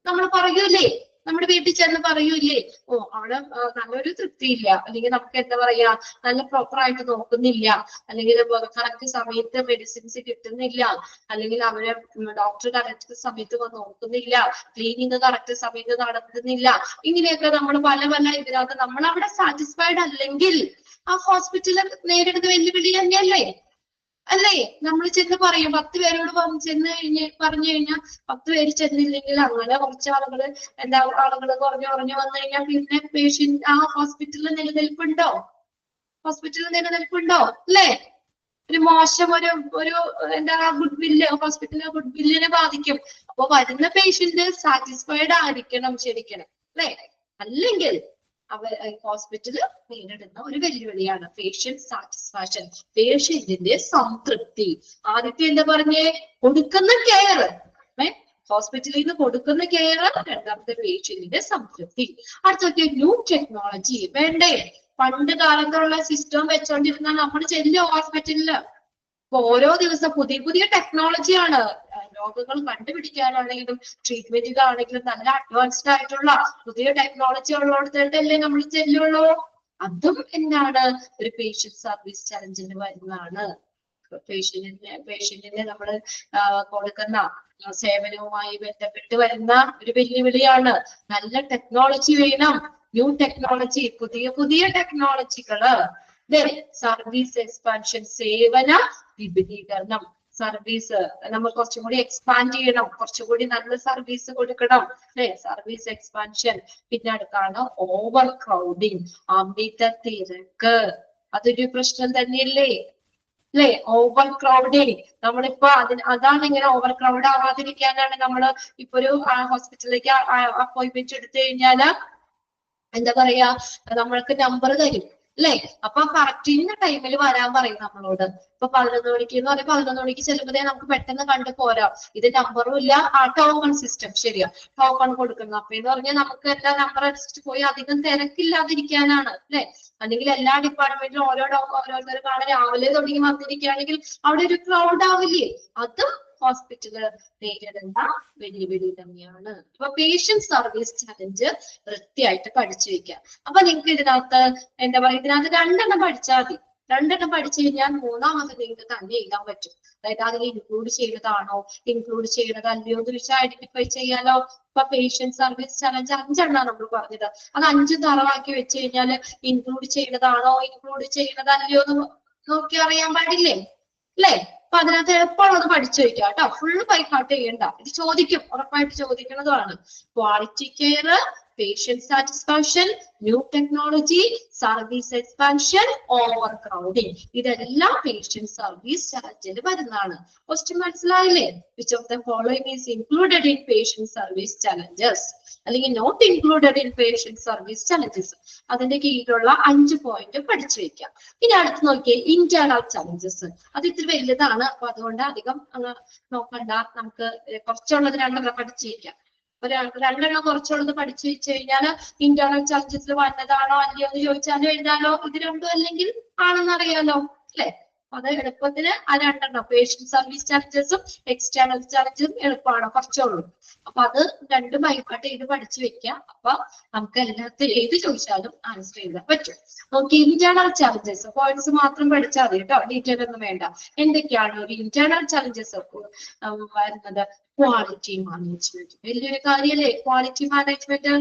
നമ്മൾ പറയൂലേ, നമ്മുടെ വീട്ടിൽ ചെന്ന് പറയൂലേ, ഓ അവിടെ നല്ലൊരു തൃപ്തിയില്ല, അല്ലെങ്കിൽ നമുക്ക് എന്താ പറയാ നല്ല പ്രോപ്പർ ആയിട്ട് നോക്കുന്നില്ല, അല്ലെങ്കിൽ കറക്റ്റ് സമയത്ത് മെഡിസിൻസ് കിട്ടുന്നില്ല, അല്ലെങ്കിൽ അവരെ ഡോക്ടർ കറക്റ്റ് സമയത്ത് നോക്കുന്നില്ല, ക്ലീനിങ് കറക്റ്റ് സമയത്ത് നടത്തുന്നില്ല. ഇങ്ങനെയൊക്കെ നമ്മൾ പല ഇതിനകത്ത് നമ്മൾ അവിടെ സാറ്റിസ്ഫൈഡ് അല്ലെങ്കിൽ ആ ഹോസ്പിറ്റലിൽ നേരിടുന്ന വെല്ലുവിളി തന്നെയല്ലേ? അല്ലേ? നമ്മൾ ചെന്ന് പറയും, 10 പേരോട് പറഞ്ഞു കഴിഞ്ഞാൽ 10 പേര് ചെന്നില്ലെങ്കിൽ അങ്ങനെ കുറച്ച് ആളുകൾ കുറഞ്ഞു വന്നു കഴിഞ്ഞാൽ പിന്നെ പേഷ്യന്റ് ആ ഹോസ്പിറ്റലിൽ നിലനിൽപ്പുണ്ടോ? അല്ലേ? ഒരു മോശം ഒരു എന്താ ഹോസ്പിറ്റലിലെ ഗുഡ് വില്ലിനെ ബാധിക്കും. അപ്പൊ വരുന്ന പേഷ്യന്റ് സാറ്റിസ്ഫൈഡ് ആയിരിക്കണം ശരിക്കണം അല്ലേ? അല്ലെങ്കിൽ ഹോസ്പിറ്റല് നേരിടുന്ന ഒരു വെല്ലുവിളിയാണ് പേഷ്യന്റ് സാറ്റിസ്ഫാക്ഷൻ, പേഷ്യന്റിന്റെ സംതൃപ്തി. ആദ്യത്തെ എന്താ പറഞ്ഞേ? കൊടുക്കുന്ന കെയർ, ഹോസ്പിറ്റലിൽ നിന്ന് കൊടുക്കുന്ന കെയർ. രണ്ടാമത്തെ പേഷ്യന്റിന്റെ സംതൃപ്തി. അടുത്തൊക്കെ ന്യൂ ടെക്നോളജി വേണ്ടേ? പണ്ട് കാലത്തുള്ള സിസ്റ്റം വെച്ചോണ്ടിരുന്നാൽ നമ്മൾ ചെല്ലും ഹോസ്പിറ്റലില്. ഓരോ ദിവസം പുതിയ പുതിയ ടെക്നോളജിയാണ്. രോഗങ്ങൾ കണ്ടുപിടിക്കാനാണെങ്കിലും ട്രീറ്റ്മെന്റിലാണെങ്കിലും നല്ല അഡ്വാൻസ്ഡ് ആയിട്ടുള്ള പുതിയ ടെക്നോളജി ഉള്ളിടത്തല്ലേ നമ്മൾ ചെല്ലുള്ളൂ. അതും എന്താണ് ഒരു പേഷ്യന്റ് സർവീസ് ചലഞ്ചിന് വരുന്നതാണ്. പേഷ്യന്റിന് നമ്മൾ കൊടുക്കുന്ന സേവനവുമായി ബന്ധപ്പെട്ട് വരുന്ന ഒരു വെല്ലുവിളിയാണ്. നല്ല ടെക്നോളജി വേണം, ന്യൂ ടെക്നോളജി, പുതിയ പുതിയ ടെക്നോളജികള്. സർവീസ് എക്സ്പാൻഷൻ, സേവന വിപുലീകരണം. സർവീസ് നമ്മൾ കുറച്ചും കൂടി എക്സ്പാൻഡ് ചെയ്യണം, കുറച്ചുകൂടി നല്ല സർവീസ് കൊടുക്കണം, അല്ലെ? Service expansion. പിന്നെ അടുത്താണ് ഓവർ ക്രൗഡിങ്, അമിത തിരക്ക്. അതൊരു പ്രശ്നം തന്നെയല്ലേ, അല്ലെ? Over crowding. നമ്മളിപ്പോ അതാണ് ഇങ്ങനെ ഓവർ ക്രൗഡ് ആവാതിരിക്കാനാണ് നമ്മൾ ഇപ്പൊ ഒരു ഹോസ്പിറ്റലിലേക്ക് അപ്പോയിന്റ്മെന്റ് എടുത്തു കഴിഞ്ഞാല് എന്താ പറയാ, നമ്മൾക്ക് നമ്പർ തരും, അല്ലെ? അപ്പൊ കറക്റ്റ് ഇന്ന ടൈമിൽ വരാൻ പറയും നമ്മളോട്. ഇപ്പൊ 11 മണിക്ക് എന്ന് പറയും, 11 മണിക്ക് ചെല്ലുമ്പോഴേ നമുക്ക് പെട്ടെന്ന് കണ്ടു പോരാ. ഇത് നമ്പറും ഇല്ല, ടോക്കൺ സിസ്റ്റം. ശരിയാ, ടോക്കൺ കൊടുക്കുന്നു. അപ്പൊ എന്ന് പറഞ്ഞാൽ നമുക്ക് എല്ലാ നമ്പർ അനുസരിച്ച് പോയി അധികം തിരക്കില്ലാതിരിക്കാനാണ്, അല്ലെ? അല്ലെങ്കിൽ എല്ലാ ഡിപ്പാർട്ട്മെന്റിലും ഓരോരുത്തർ കാണാൻ രാവിലെ തുടങ്ങി വന്നിരിക്കുകയാണെങ്കിൽ അവിടെ ഒരു ക്രൗഡ് ആവില്ലേ? അതും ഹോസ്പിറ്റല് നേരിടുന്ന വെല്ലുവിളി തന്നെയാണ്. അപ്പൊ പേഷ്യന്റ് സർവീസ് ചലഞ്ച് വൃത്തിയായിട്ട് പഠിച്ചു വെക്കാം. അപ്പൊ നിങ്ങൾക്ക് ഇതിനകത്ത് എന്താ പറയുക, ഇതിനകത്ത് 2 പഠിച്ചാൽ മതി. 2 പഠിച്ചു കഴിഞ്ഞാൽ 3ാമത് നിങ്ങൾക്ക് തന്നെ എഴുതാൻ പറ്റും. അതായത് അതിൽ ഇൻക്ലൂഡ് ചെയ്യുന്നതാണോ ഇൻക്ലൂഡ് ചെയ്യുന്നതല്ലയോ എന്ന് വെച്ചാൽ ഐഡന്റിഫൈ ചെയ്യാലോ. ഇപ്പൊ പേഷ്യന്റ് സർവീസ് ചലഞ്ച് 5 നമ്മൾ പറഞ്ഞത്. അത് 5 തറവാക്കി വെച്ച് കഴിഞ്ഞാൽ ഇൻക്ലൂഡ് ചെയ്യുന്നതാണോ ഇൻക്ലൂഡ് ചെയ്യുന്നതല്ലയോ എന്ന് നോക്കി അറിയാൻ പാടില്ലേ, അല്ലേ? അപ്പൊ അതിനകത്ത് എളുപ്പമുള്ളത് പഠിച്ചു വയ്ക്കുക കേട്ടോ. ഫുള്ള് ബൈഹാർട്ട് ചെയ്യണ്ട. ഇത് ചോദിക്കും, ഉറപ്പായിട്ട് ചോദിക്കുന്നതാണ്. Quality care, patient satisfaction, new technology, service expansion, over crowding. ഇതെല്ലാം പേഷ്യന്റ് സർവീസ് ചലഞ്ചിൽ വരുന്നതാണ്. ക്വസ്റ്റ്യൻ മനസ്സിലായില്ലേ? Which of the following is included in patient service challenges, അല്ലെങ്കിൽ not included in patient service challenges. അതിന്റെ കീഴിലുള്ള 5 പോയിന്റ് പഠിച്ചു വെക്കാം. ഇനി അടുത്ത് നോക്കിയേ, ഇന്റേണൽ ചലഞ്ചസ്. അത് ഇത്തിരി വലുതാണ്, അപ്പൊ അതുകൊണ്ട് അധികം നോക്കണ്ട. നമുക്ക് കുറച്ചുള്ളത് 2 പഠിച്ചു വെക്കാം. 2 കുറച്ചുള്ളത് പഠിച്ചു വെച്ച് കഴിഞ്ഞാൽ ഇന്റേണൽ ചലഞ്ചസിൽ വന്നതാണോ അല്ലയോ എന്ന് ചോദിച്ചാലും എഴുതാലോ. ഇത് 2 അല്ലെങ്കിൽ ആണെന്നറിയാലോ, അല്ലെ? അത് എളുപ്പത്തിന് ആ 2 പേഷ്യന്റ് സർവീസ് ചലഞ്ചസും എക്സ്റ്റേണൽ ചലഞ്ചസും എളുപ്പമാണ്, കുറച്ചുള്ളൂ. അപ്പൊ അത് 2 ബൈഹാർട്ട് ചെയ്ത് പഠിച്ചു വെക്കാം. അപ്പൊ നമുക്ക് എല്ലാത്തിലും ഏത് ചോദിച്ചാലും ആൻസർ ചെയ്യാൻ പറ്റും. നോക്കി, ഇന്റേണൽ ചലഞ്ചസ് പോയിന്റ്സ് മാത്രം പഠിച്ചാൽ മതി കേട്ടോ, ഡീറ്റെയിൽ ഒന്നും വേണ്ട. എന്തൊക്കെയാണ് ഒരു ഇന്റേണൽ ചലഞ്ചസ് വരുന്നത്? Quality management. വലിയൊരു കാര്യല്ലേ ക്വാളിറ്റി മാനേജ്മെന്റ്.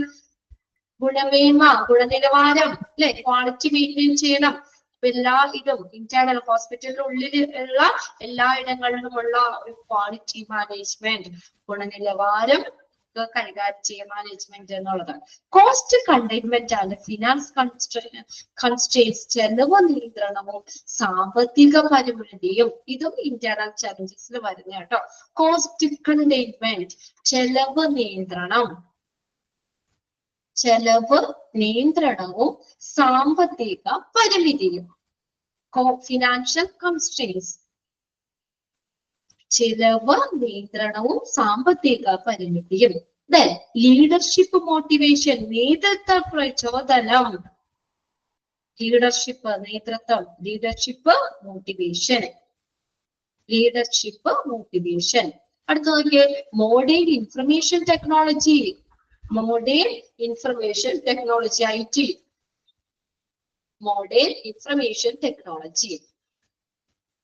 ഗുണമേന്മ, ഗുണനിലവാരം, അല്ലെ? ക്വാളിറ്റി മെയിൻറ്റെയിൻ ചെയ്യണം. എല്ലാ ഇതും ഇന്റേണൽ ഹോസ്പിറ്റലിനുള്ളിൽ ഉള്ള എല്ലാ ഇടങ്ങളിലുമുള്ള ഒരു ക്വാളിറ്റി മാനേജ്മെന്റ്, ഗുണനിലവാരം കൈകാര്യം ചെയ്യുക മാനേജ്മെന്റ് എന്നുള്ളതാണ്. കോസ്റ്റ് കണ്ടെയ്ൻമെന്റ് ആണ് ഫിനാൻസ് കൺസ്ട്രെയിൻസ്, ചെലവ് നിയന്ത്രണവും സാമ്പത്തിക പരിമിതിയും. ഇതും ഇന്റേണൽ ചലഞ്ചസിൽ വരുന്ന കേട്ടോ. കോസ്റ്റ് കണ്ടെയ്ൻമെന്റ്, ചെലവ് നിയന്ത്രണവും സാമ്പത്തിക പരിമിതിയും. ഫിനാൻഷ്യൽ കൺസ്ട്രെയിൻസ്, ചെലവ് നിയന്ത്രണവും സാമ്പത്തിക പരിമിതിയും. ലീഡർഷിപ്പ് മോട്ടിവേഷൻ, നേതൃത്വ പ്രചോദനം. Leadership motivation. അടുത്ത നോക്കിയേ, modern information technology. IT. Modern information technology.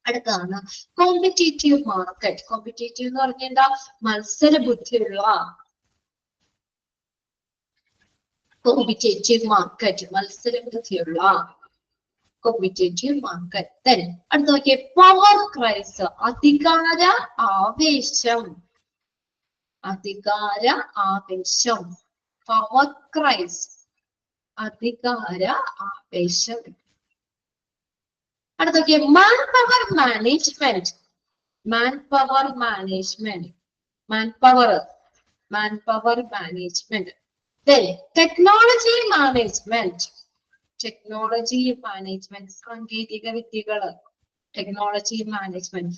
അടുത്താണ് കോമ്പറ്റേറ്റീവ് മാർക്കറ്റ്. കോമ്പറ്റേറ്റീവ് എന്ന് പറഞ്ഞാൽ എന്താ? മത്സര ബുദ്ധിയുള്ള. Competitive market, competitive market. അടുത്ത് നോക്കിയേ, പവർ ക്രൈസ്, അധികാര ആവേശം. പവർ ക്രൈസ്, അധികാര ആവേശം. അടുത്തൊക്കെ man power management. Technology management, സാങ്കേതിക വിദ്യകള്. Technology management.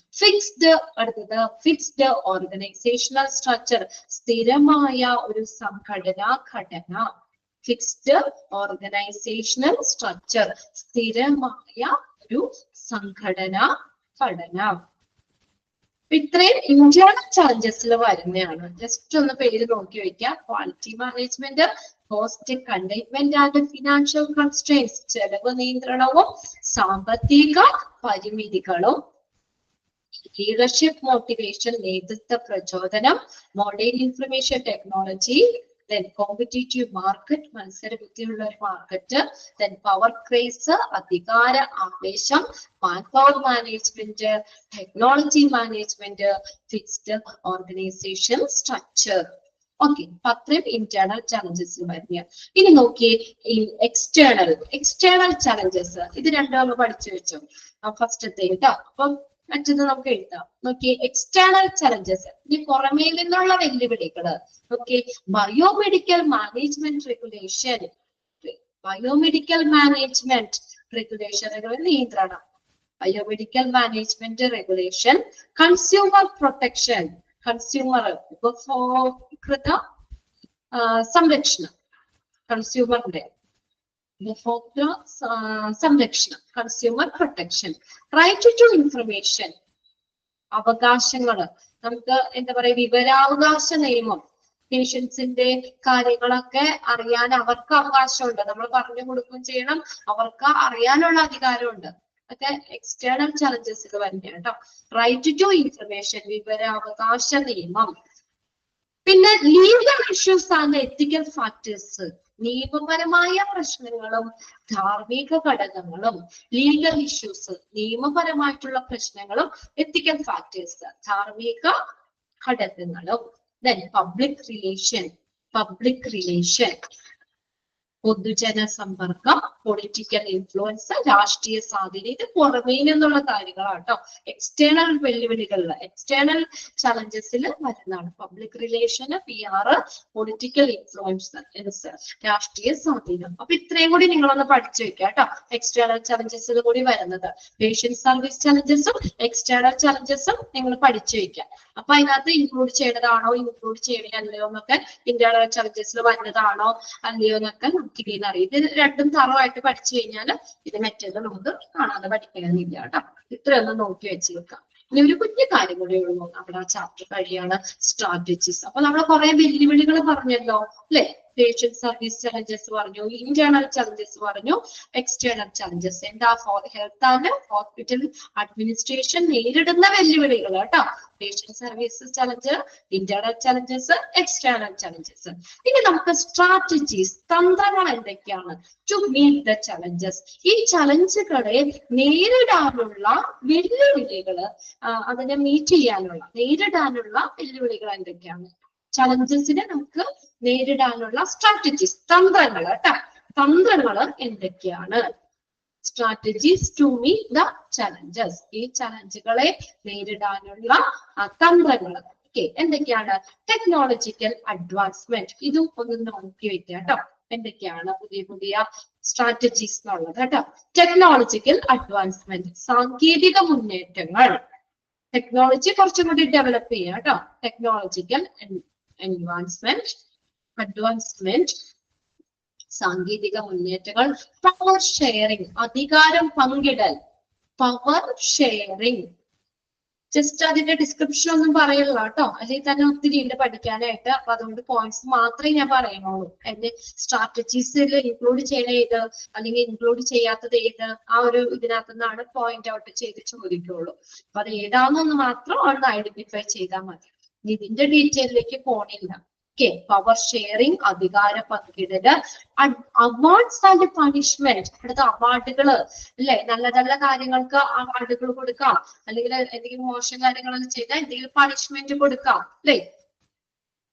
Fixed organisational structure, സ്ഥിരമായ ഒരു സംഘടനാ ഘടന. ഫിക്സ്ഡ് ഓർഗനൈസേഷണൽ സ്ട്രക്ചർ, സ്ഥിരമായ ഒരു സംഘടനാ ഘടന. ഇത്രയും ഇന്റേണൽ ചലഞ്ചസിൽ വരുന്നതാണ്. ജസ്റ്റ് ഒന്ന് പേര് നോക്കി വെക്കുക. Quality management, cost containment and financial constraints, ചെലവ് നിയന്ത്രണവും സാമ്പത്തിക പരിമിതികളും, ലീഡർഷിപ്പ് മോട്ടിവേഷൻ, നേതൃത്വ പ്രചോദനം, modern information technology, then competitive market, മത്സരബുദ്ധിയുള്ള ഒരു മാർക്കറ്റ്, then പവർ ക്രേസ്, അധികാര ആവേശം, manpower management, technology management, fixed organisation structure. Okay, അത്രയും ഇന്റേണൽ ചലഞ്ചസ് വരുന്ന. ഇനി നോക്കിയേ എക്സ്റ്റേണൽ ചലഞ്ചസ്. ഇത് രണ്ടും നമ്മൾ പഠിച്ചു വെച്ചു ഫസ്റ്റത്തെ കേട്ടോ. അപ്പം മറ്റൊന്ന് നമുക്ക് എഴുതാം. നോക്കിയേ, എക്സ്റ്റേണൽ ചലഞ്ചസ്, ഇനി പുറമേ നിന്നുള്ള വെല്ലുവിളികള്. Okay, biomedical management regulation, biomedical management regulation നിയന്ത്രണം, biomedical management regulation, consumer protection, consumer ഉപഭോക്തൃ സംരക്ഷണം, കൺസ്യൂമറിന്റെ ഉപഭോക്തൃ സംരക്ഷണം, consumer protection, right to information, അവകാശങ്ങള്, നമുക്ക് എന്താ പറയാ, വിവരാവകാശ നിയമം, പേഷ്യൻസിന്റെ കാര്യങ്ങളൊക്കെ അറിയാൻ അവർക്ക് അവകാശമുണ്ട്, നമ്മൾ പറഞ്ഞു കൊടുക്കുകയും ചെയ്യണം, അവർക്ക് അറിയാനുള്ള അധികാരമുണ്ട്. ഒക്കെ എക്സ്റ്റേണൽ ചലഞ്ചസ് വരുന്ന കേട്ടോ. റൈറ്റ് ടു ഇൻഫർമേഷൻ, വിവരാവകാശ നിയമം. പിന്നെ legal issues and ethical factors, നിയമപരമായ പ്രശ്നങ്ങളും ധാർമ്മിക ഘടകങ്ങളും. ലീഗൽ ഇഷ്യൂസ്, നിയമപരമായിട്ടുള്ള പ്രശ്നങ്ങളും, എത്തിക്കൽ ഫാക്ടേഴ്സ്, ധാർമ്മിക ഘടകങ്ങളും. Then പബ്ലിക് റിലേഷൻ, പൊതുജന സമ്പർക്കം, പൊളിറ്റിക്കൽ ഇൻഫ്ലുവൻസ്, രാഷ്ട്രീയ സ്വാധീനം. ഇത് പുറമേ നിന്നുള്ള കാര്യങ്ങളാണ് കേട്ടോ. എക്സ്റ്റേണൽ വെല്ലുവിളികളിൽ, എക്സ്റ്റേണൽ ചലഞ്ചസിൽ വരുന്നതാണ്. Public relation, PR, political influence, രാഷ്ട്രീയ സ്വാധീനം. അപ്പൊ ഇത്രയും കൂടി നിങ്ങളൊന്ന് പഠിച്ചു വെക്കുക കേട്ടോ. എക്സ്റ്റേണൽ ചലഞ്ചസിൽ കൂടി വരുന്നത് പേഷ്യന്റ് സർവീസ് ചലഞ്ചസും എക്സ്റ്റേണൽ ചലഞ്ചസും നിങ്ങൾ പഠിച്ചു വെക്കുക. അപ്പൊ അതിനകത്ത് ഇൻക്ലൂഡ് ചെയ്തതാണോ, ഇൻക്ലൂഡ് ചെയ്യണല്ലോ എന്നൊക്കെ, ഇന്റേണൽ ചലഞ്ചസിൽ വരുന്നതാണോ അല്ലയോ എന്നൊക്കെ നമുക്ക് ഇതിൽ അറിയാം. ഇത് രണ്ടും തറവായിട്ട് പഠിച്ചു കഴിഞ്ഞാൽ ഇത് മറ്റേത് നമുക്ക് കാണാതെ പഠിക്കണമെന്നില്ല കേട്ടോ. ഇത്രയൊന്നും നോക്കി വെച്ച് വെക്കാം. ഇനി ഒരു കുഞ്ഞു കാര്യം കൂടെ ഉള്ളൂ, നമ്മുടെ ആ ചാപ്റ്റർ കഴിയാണ് സ്ട്രാറ്റജീസ്. അപ്പൊ നമ്മൾ കുറെ വെല്ലുവിളികൾ പറഞ്ഞല്ലോ അല്ലെ. പേഷ്യന്റ് സർവീസ് ചലഞ്ചസ് പറഞ്ഞു, ഇന്റേണൽ ചലഞ്ചസ് പറഞ്ഞു, എക്സ്റ്റേണൽ ചലഞ്ചസ്. എന്താ ഹെൽത്ത് ആൻഡ് ഹോസ്പിറ്റൽ അഡ്മിനിസ്ട്രേഷൻ നേരിടുന്ന വെല്ലുവിളികൾ കേട്ടോ. Patient services challenge, internal challenges, external challenges. ഇനി നമുക്ക് സ്ട്രാറ്റജീസ്, തന്ത്രങ്ങൾ എന്തൊക്കെയാണ് ടു മീറ്റ് ദ ചലഞ്ചസ്. ഈ ചലഞ്ചുകളെ നേരിടാനുള്ള വെല്ലുവിളികള്, അതിനെ മീറ്റ് ചെയ്യാനുള്ള, നേരിടാനുള്ള വെല്ലുവിളികൾ എന്തൊക്കെയാണ്? ചലഞ്ചസിനെ നമുക്ക് നേരിടാനുള്ള സ്ട്രാറ്റജീസ്, തന്ത്രങ്ങൾ കേട്ടോ. തന്ത്രങ്ങൾ എന്തൊക്കെയാണ്? Strategies to meet the challenges, ഈ ചലഞ്ചുകളെ നേരിടാനുള്ള തന്ത്രങ്ങൾ. ഓക്കെ, എന്തൊക്കെയാണ്? ടെക്നോളജിക്കൽ അഡ്വാൻസ്മെന്റ്, ഇതും ഒന്ന് നോക്കി വെക്കുക കേട്ടോ. എന്തൊക്കെയാണ് പുതിയ പുതിയ സ്ട്രാറ്റജീസ് എന്നുള്ളത് കേട്ടോ. ടെക്നോളജിക്കൽ അഡ്വാൻസ്മെന്റ്, സാങ്കേതിക മുന്നേറ്റങ്ങൾ. ടെക്നോളജി കുറച്ചും കൂടി ഡെവലപ്പ് ചെയ്യുക കേട്ടോ. ടെക്നോളജിക്കൽ അഡ്വാൻസ്മെന്റ്, സാങ്കേതിക മുന്നേറ്റങ്ങൾ. പവർ ഷെയറിംഗ്, അധികാരം പങ്കിടൽ, പവർ ഷെയറിംഗ്. ജസ്റ്റ് അതിന്റെ ഡിസ്ക്രിപ്ഷൻ ഒന്നും പറയില്ല കേട്ടോ, അല്ലെങ്കിൽ തന്നെ ഒത്തിരി ഉണ്ട് പഠിക്കാനായിട്ട്. അപ്പൊ അതുകൊണ്ട് പോയിന്റ്സ് മാത്രമേ ഞാൻ പറയുന്നുള്ളൂ. എന്റെ സ്ട്രാറ്റജീസിൽ ഇൻക്ലൂഡ് ചെയ്യണ ഏത് അല്ലെങ്കിൽ ഇൻക്ലൂഡ് ചെയ്യാത്തത് ഏത്, ആ ഒരു ഇതിനകത്ത് നിന്നാണ് പോയിന്റ് ഔട്ട് ചെയ്ത് ചോദിക്കുള്ളൂ. അപ്പൊ അത് ഏതാണെന്ന് മാത്രം ഒന്ന് ഐഡന്റിഫൈ ചെയ്താൽ മതി. ഇതിന്റെ ഡീറ്റെയിലേക്ക് പോണില്ല. ഓക്കെ, പവർ ഷെയറിംഗ്, അധികാര പങ്കിടല്. അവാർഡ്സ് ആൻഡ് പണിഷ്മെന്റ്, അടുത്ത അവാർഡുകള് അല്ലെ. നല്ല നല്ല കാര്യങ്ങൾക്ക് അവാർഡുകൾ കൊടുക്കാം, അല്ലെങ്കിൽ എന്തെങ്കിലും മോശം കാര്യങ്ങളൊക്കെ ചെയ്താൽ എന്തെങ്കിലും പണിഷ്മെന്റ് കൊടുക്കാം അല്ലെ.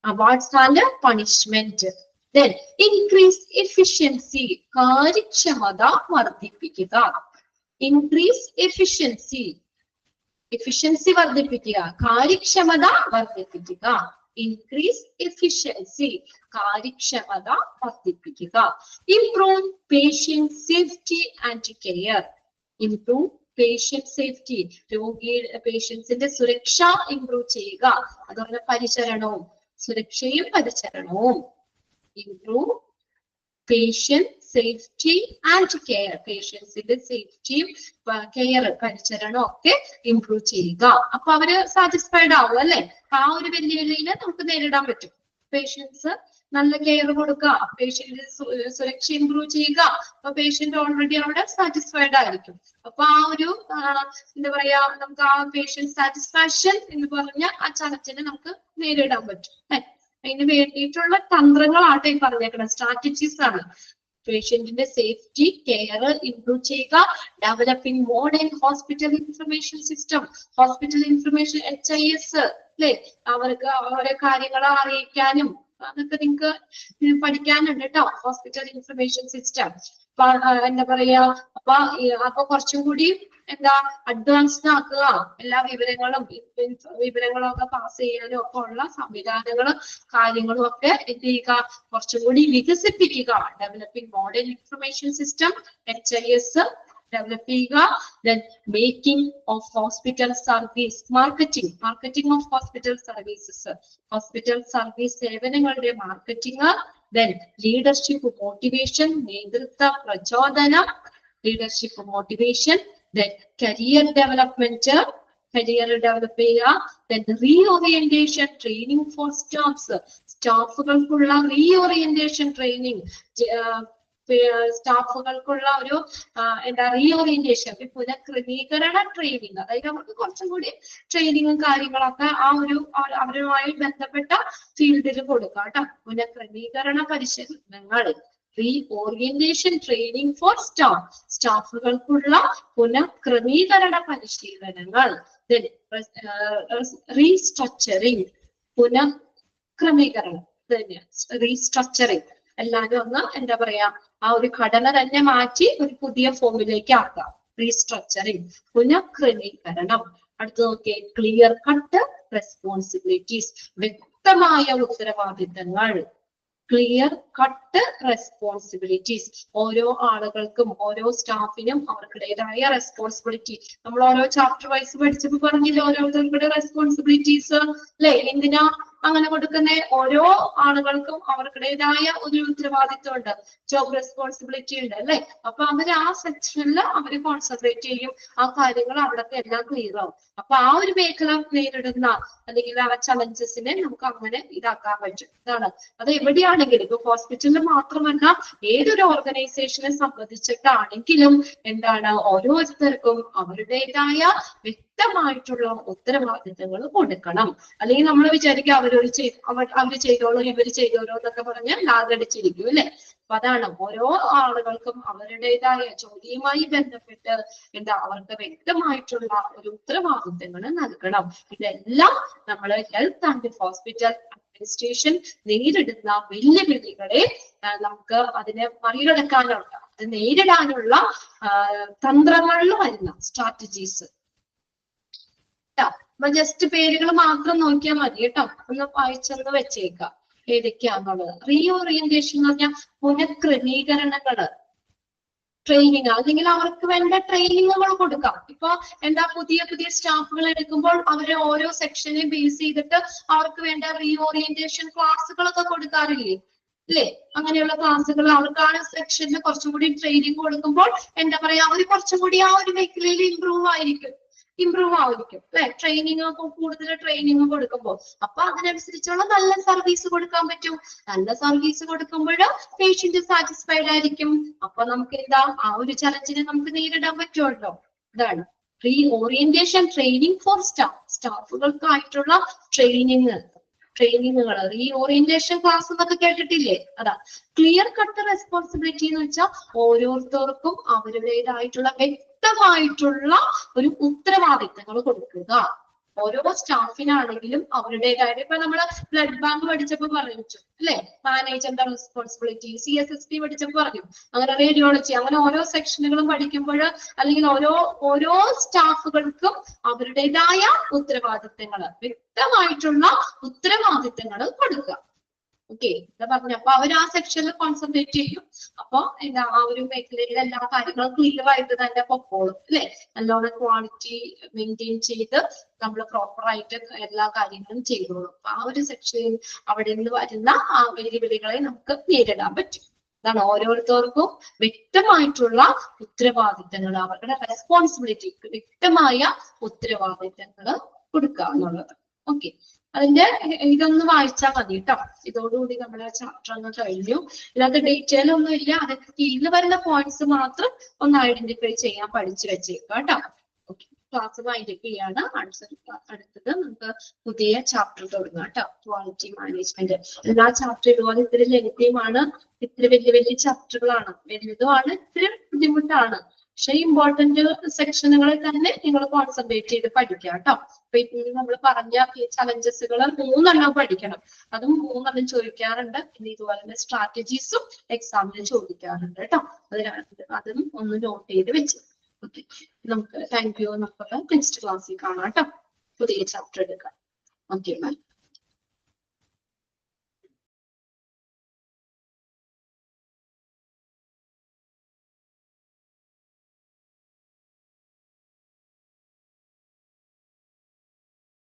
Awards and punishment. Then increase efficiency, കാര്യക്ഷമത വർദ്ധിപ്പിക്കുക. ഇൻക്രീസ് എഫിഷ്യൻസി വർദ്ധിപ്പിക്കുക, കാര്യക്ഷമത വർദ്ധിപ്പിക്കുക. ഇൻക്രീസ് എഫിഷ്യൻസി, കാര്യക്ഷമത വർദ്ധിപ്പിക്കുക. Improve patient safety and care, improve patient safety, പേഷ്യൻസിന്റെ സുരക്ഷ ഇംപ്രൂവ് ചെയ്യുക. അതുപോലെ പരിചരണവും, സുരക്ഷയും പരിചരണവും. Improve patient safety and care. പേഷ്യൻസിന്റെ സേഫ്റ്റിയും കെയർ പരിചരണം ഒക്കെ ഇംപ്രൂവ് ചെയ്യുക. അപ്പൊ അവര് സാറ്റിസ്ഫൈഡ് ആവും അല്ലെ. ആ ഒരു വെല്ലുവിളിനെ നമുക്ക് നേരിടാൻ പറ്റും. പേഷ്യൻസ് നല്ല കെയർ കൊടുക്കുക, പേഷ്യന്റ് സുരക്ഷ ഇംപ്രൂവ് ചെയ്യുക. അപ്പൊ പേഷ്യന്റ് ഓൾറെഡി അവിടെ സാറ്റിസ്ഫൈഡ് ആയിരിക്കും. അപ്പൊ ആ ഒരു എന്താ പറയാ, നമുക്ക് ആ പേഷ്യന്റ് സാറ്റിസ്ഫാക്ഷൻ എന്ന് പറഞ്ഞ ആ ചലഞ്ചിനെ നമുക്ക് നേരിടാൻ പറ്റും. അതിന് വേണ്ടിയിട്ടുള്ള തന്ത്രങ്ങളാട്ടെ ഈ പറഞ്ഞേക്കണം, സ്ട്രാറ്റജീസ് ആണ്. പേഷ്യന്റിന്റെ സേഫ്റ്റി കെയർ ഇംപ്രൂവ് ചെയ്യുക, developing modern hospital information system, hospital information HIS അല്ലെ, അവർക്ക് ഓരോ കാര്യങ്ങൾ അറിയിക്കാനും അതൊക്കെ നിങ്ങൾക്ക് പഠിക്കാനുണ്ട് കേട്ടോ. ഹോസ്പിറ്റൽ ഇൻഫർമേഷൻ സിസ്റ്റം എന്താ പറയാ, അപ്പൊ കുറച്ചും കൂടി എന്താ അഡ്വാൻസ്ഡ് ആക്കുക, എല്ലാ വിവരങ്ങളും ഒക്കെ പാസ് ചെയ്യാനും ഒക്കെ ഉള്ള സംവിധാനങ്ങളും കാര്യങ്ങളും ഒക്കെ എന്ത് ചെയ്യുക, കുറച്ചും കൂടി വികസിപ്പിക്കുക. Developing modern information system HIS develop ചെയ്യുക. then making of hospital service, marketing of hospital services, hospital service സേവനങ്ങളുടെ മാർക്കറ്റിംഗ്. then leadership motivation, നേതൃത്വ പ്രചോദനം, leadership motivation. then career development, career develop ചെയ്യുക. then reorientation training for സ്റ്റാഫുകൾക്കുള്ള reorientation training, സ്റ്റാഫുകൾക്കുള്ള ഒരു എന്താ റീഓറിയന്റേഷൻ, പുനഃക്രമീകരണ training. അതായത് അവർക്ക് കുറച്ചും കൂടി ട്രെയിനിങ്ങും കാര്യങ്ങളൊക്കെ ആ ഒരു അവരുമായി ബന്ധപ്പെട്ട ഫീൽഡിൽ കൊടുക്കുക കേട്ടോ. പുനഃക്രമീകരണ പരിശീലനങ്ങൾ, റീഓറിയന്റേഷൻ ട്രെയിനിങ് ഫോർ സ്റ്റാഫുകൾക്കുള്ള പുനഃക്രമീകരണ പരിശീലനങ്ങൾ. റീസ്ട്രക്ചറിങ്, പുനഃക്രമീകരണം തന്നെ റീസ്ട്രക്ചറിങ്. എല്ലാവരും ഒന്ന് എന്താ പറയാ, ആ ഒരു ഘടന തന്നെ മാറ്റി ഒരു പുതിയ ഫോമിലേക്ക് ആക്കാം. റീസ്ട്രക്ചറിങ്, പുനഃക്രമീകരണം. അടുത്ത് നോക്കിയേ, ക്ലിയർ കട്ട് റെസ്പോൺസിബിലിറ്റീസ്, വ്യക്തമായ ഉത്തരവാദിത്തങ്ങൾ. ക്ലിയർ കട്ട് റെസ്പോൺസിബിലിറ്റീസ്, ഓരോ ആളുകൾക്കും ഓരോ സ്റ്റാഫിനും അവർക്കിടേതായ റെസ്പോൺസിബിലിറ്റി. നമ്മൾ ഓരോ ചാപ്റ്റർ വൈസ് പഠിച്ചപ്പോ പറഞ്ഞില്ല, ഓരോരുത്തർക്കുടെ റെസ്പോൺസിബിലിറ്റീസ് അല്ലെ. എന്തിനാ അങ്ങനെ കൊടുക്കുന്ന? ഓരോ ആളുകൾക്കും അവർക്കിടേതായ ഒരു ഉത്തരവാദിത്വം ഉണ്ട്, ജോബ് റെസ്പോൺസിബിലിറ്റി ഉണ്ട് അല്ലെ. അപ്പൊ അവര് ആ സെക്ഷനിൽ അവര് കോൺസെൻട്രേറ്റ് ചെയ്യും, ആ കാര്യങ്ങൾ അവിടത്തെ എല്ലാം ക്ലിയർ ആവും. അപ്പൊ ആ ഒരു മേഖല നേരിടുന്ന അല്ലെങ്കിൽ ആ ചലഞ്ചസിനെ നമുക്ക് അങ്ങനെ ഇതാക്കാൻ പറ്റും. ഇതാണ് അത് എവിടെയാണെങ്കിലും, ഇപ്പൊ ഹോസ്പിറ്റലിൽ മാത്രമല്ല ഏതൊരു ഓർഗനൈസേഷനെ സംബന്ധിച്ചിട്ടാണെങ്കിലും എന്താണ്, ഓരോരുത്തർക്കും അവരുടേതായ വ്യക്തമായിട്ടുള്ള ഉത്തരവാദിത്തങ്ങൾ കൊടുക്കണം. അല്ലെങ്കിൽ നമ്മൾ വിചാരിക്കുക അവര് ചെയ്തോളൂ ഇവര് ചെയ്തോളൂ എന്നൊക്കെ പറഞ്ഞ് ലാഗടിച്ചിരിക്കും അല്ലെ. അപ്പൊ അതാണ്, ഓരോ ആളുകൾക്കും അവരുടേതായ ജോലിയുമായി ബന്ധപ്പെട്ട് എന്താ അവർക്ക് വ്യക്തമായിട്ടുള്ള ഒരു ഉത്തരവാദിത്തങ്ങൾ നൽകണം. ഇതെല്ലാം നമ്മൾ ഹെൽത്ത് ആൻഡ് ഹോസ്പിറ്റൽ അഡ്മിനിസ്ട്രേഷൻ നേരിടുന്ന വെല്ലുവിളികളെ നമുക്ക് അതിനെ മറികടക്കാനുള്ള, അത് നേരിടാനുള്ള തന്ത്രങ്ങളിൽ വരുന്ന സ്ട്രാറ്റജീസ്. അപ്പൊ ജസ്റ്റ് പേരുകൾ മാത്രം നോക്കിയാൽ മതി കേട്ടോ, ഒന്ന് വായിച്ചെന്ന് വെച്ചേക്കാം ഏതൊക്കെയാന്നുള്ളത്. റീഓറിയന്റേഷൻ എന്ന് പറഞ്ഞാൽ പുനഃക്രമീകരണങ്ങള്, ട്രെയിനിങ്, അല്ലെങ്കിൽ അവർക്ക് വേണ്ട ട്രെയിനിങ്ങുകൾ കൊടുക്കാം. ഇപ്പൊ എന്താ പുതിയ സ്റ്റാഫുകൾ എടുക്കുമ്പോൾ അവര് ഓരോ സെക്ഷനെ ബേസ് ചെയ്തിട്ട് അവർക്ക് വേണ്ട റീഓറിയന്റേഷൻ ക്ലാസ്സുകളൊക്കെ കൊടുക്കാറില്ലേ അല്ലേ. അങ്ങനെയുള്ള ക്ലാസ്സുകൾ അവർക്ക് ആ സെക്ഷനിൽ കുറച്ചും കൂടി ട്രെയിനിങ് കൊടുക്കുമ്പോൾ എന്താ പറയാ, അവർ കുറച്ചും കൂടി ആ ഒരു മേഖലയിൽ ഇമ്പ്രൂവ് ആയിരിക്കും അല്ലെ. ട്രെയിനിങ് കൂടുതൽ ട്രെയിനിങ് കൊടുക്കുമ്പോൾ അപ്പൊ അതിനനുസരിച്ചുള്ള നല്ല സർവീസ് കൊടുക്കാൻ പറ്റും. നല്ല സർവീസ് കൊടുക്കുമ്പോൾ പേഷ്യന്റ് സാറ്റിസ്ഫൈഡ് ആയിരിക്കും. അപ്പൊ നമുക്ക് എന്താ ആ ഒരു ചലഞ്ചിനെ നമുക്ക് നേരിടാൻ പറ്റുമല്ലോ. ഇതാണ് റീഓറിയന്റേഷൻ ട്രെയിനിങ് ഫോർ സ്റ്റാഫുകൾക്കായിട്ടുള്ള ട്രെയിനിങ്ങുകൾ, റീഓറിയന്റേഷൻ ക്ലാസ് എന്നൊക്കെ കേട്ടിട്ടില്ലേ. അതാ ക്ലിയർ കട്ട് റെസ്പോൺസിബിലിറ്റി എന്ന് വെച്ചാൽ ഓരോരുത്തർക്കും അവരുടേതായിട്ടുള്ള വ്യക്തമായിട്ടുള്ള ഒരു ഉത്തരവാദിത്തങ്ങൾ കൊടുക്കുക. ഓരോ സ്റ്റാഫിനാണെങ്കിലും അവരുടേതായ, ഇപ്പൊ നമ്മള് ബ്ലഡ് ബാങ്ക് പഠിച്ചപ്പോ പറഞ്ഞു അല്ലെ, മാനേജറിന്റെ റെസ്പോൺസിബിലിറ്റി, CSSP പഠിച്ചപ്പോ പറഞ്ഞു. അങ്ങനെ റേഡിയോളജി, അങ്ങനെ ഓരോ സെക്ഷനുകളും പഠിക്കുമ്പോൾ അല്ലെങ്കിൽ ഓരോ സ്റ്റാഫുകൾക്കും അവരുടേതായ ഉത്തരവാദിത്തങ്ങൾ, വ്യക്തമായിട്ടുള്ള ഉത്തരവാദിത്തങ്ങൾ കൊടുക്കുക. ഓക്കെ, എന്താ പറഞ്ഞു. അപ്പൊ അവർ ആ സെക്ഷനിൽ കോൺസെൻട്രേറ്റ് ചെയ്യും. അപ്പൊ എന്താ ആ ഒരു മേഖലയിൽ എല്ലാ കാര്യങ്ങളും ക്ലിയർ ആയിട്ട് തന്നെ പൊക്കോളും അല്ലെ. നല്ലോണം ക്വാളിറ്റി മെയിൻറ്റെയിൻ ചെയ്ത് നമ്മൾ പ്രോപ്പറായിട്ട് എല്ലാ കാര്യങ്ങളും ചെയ്തോളും. അപ്പൊ ആ ഒരു സെക്ഷനിൽ അവിടെ നിന്ന് വരുന്ന ആ വെല്ലുവിളികളെ നമുക്ക് നേരിടാൻ പറ്റും. അതാണ് ഓരോരുത്തർക്കും വ്യക്തമായിട്ടുള്ള ഉത്തരവാദിത്തങ്ങൾ, അവരുടെ റെസ്പോൺസിബിലിറ്റി, വ്യക്തമായ ഉത്തരവാദിത്തങ്ങൾ കൊടുക്കുക എന്നുള്ളത്. ഓക്കെ, അതിന്റെ ഇതൊന്ന് വായിച്ചാൽ മതി കേട്ടോ. ഇതോടുകൂടി നമ്മുടെ ചാപ്റ്റർ ഒന്ന് കഴിഞ്ഞു. ഇതിനകത്ത് ഡീറ്റെയിൽ ഒന്നും ഇല്ല, അതൊക്കെ കീഴിൽ വരുന്ന പോയിന്റ്സ് മാത്രം ഒന്ന് ഐഡന്റിഫൈ ചെയ്യാൻ പഠിച്ചു വെച്ചേക്കുക കേട്ടോ. ഓക്കെ, ക്ലാസ് വൈൻഡപ്പ് ചെയ്യാണ്. അടുത്തത് നമുക്ക് പുതിയ ചാപ്റ്റർ തുടങ്ങാം കേട്ടോ. Quality management. എല്ലാ ചാപ്റ്റർ ഇതുപോലെ ഇത്തിരി ലെങ്തിയുമാണ്, ഇത്തിരി വലിയ വലിയ ചാപ്റ്ററുകളാണ്, വലുതുമാണ്, ഇത്തിരി ബുദ്ധിമുട്ടാണ്. പക്ഷെ ഇമ്പോർട്ടന്റ് സെക്ഷനുകളിൽ തന്നെ നിങ്ങൾ കോൺസെൻട്രേറ്റ് ചെയ്ത് പഠിക്കുക കേട്ടോ. അപ്പൊ ഇനി നമ്മൾ പറഞ്ഞ ചലഞ്ചസുകൾ 3 പഠിക്കണം. അതും 3 ചോദിക്കാറുണ്ട്. പിന്നെ ഇതുപോലെ തന്നെ സ്ട്രാറ്റജീസും എക്സാമിന് ചോദിക്കാറുണ്ട് കേട്ടോ. അതും ഒന്ന് നോട്ട് ചെയ്ത് വെച്ചു. ഓക്കെ, നമുക്ക് താങ്ക് യു. നമുക്ക് നെക്സ്റ്റ് ക്ലാസ്സിൽ കാണാം കേട്ടോ. പുതിയ ചാപ്റ്റർ എടുക്കാം. Okay, by.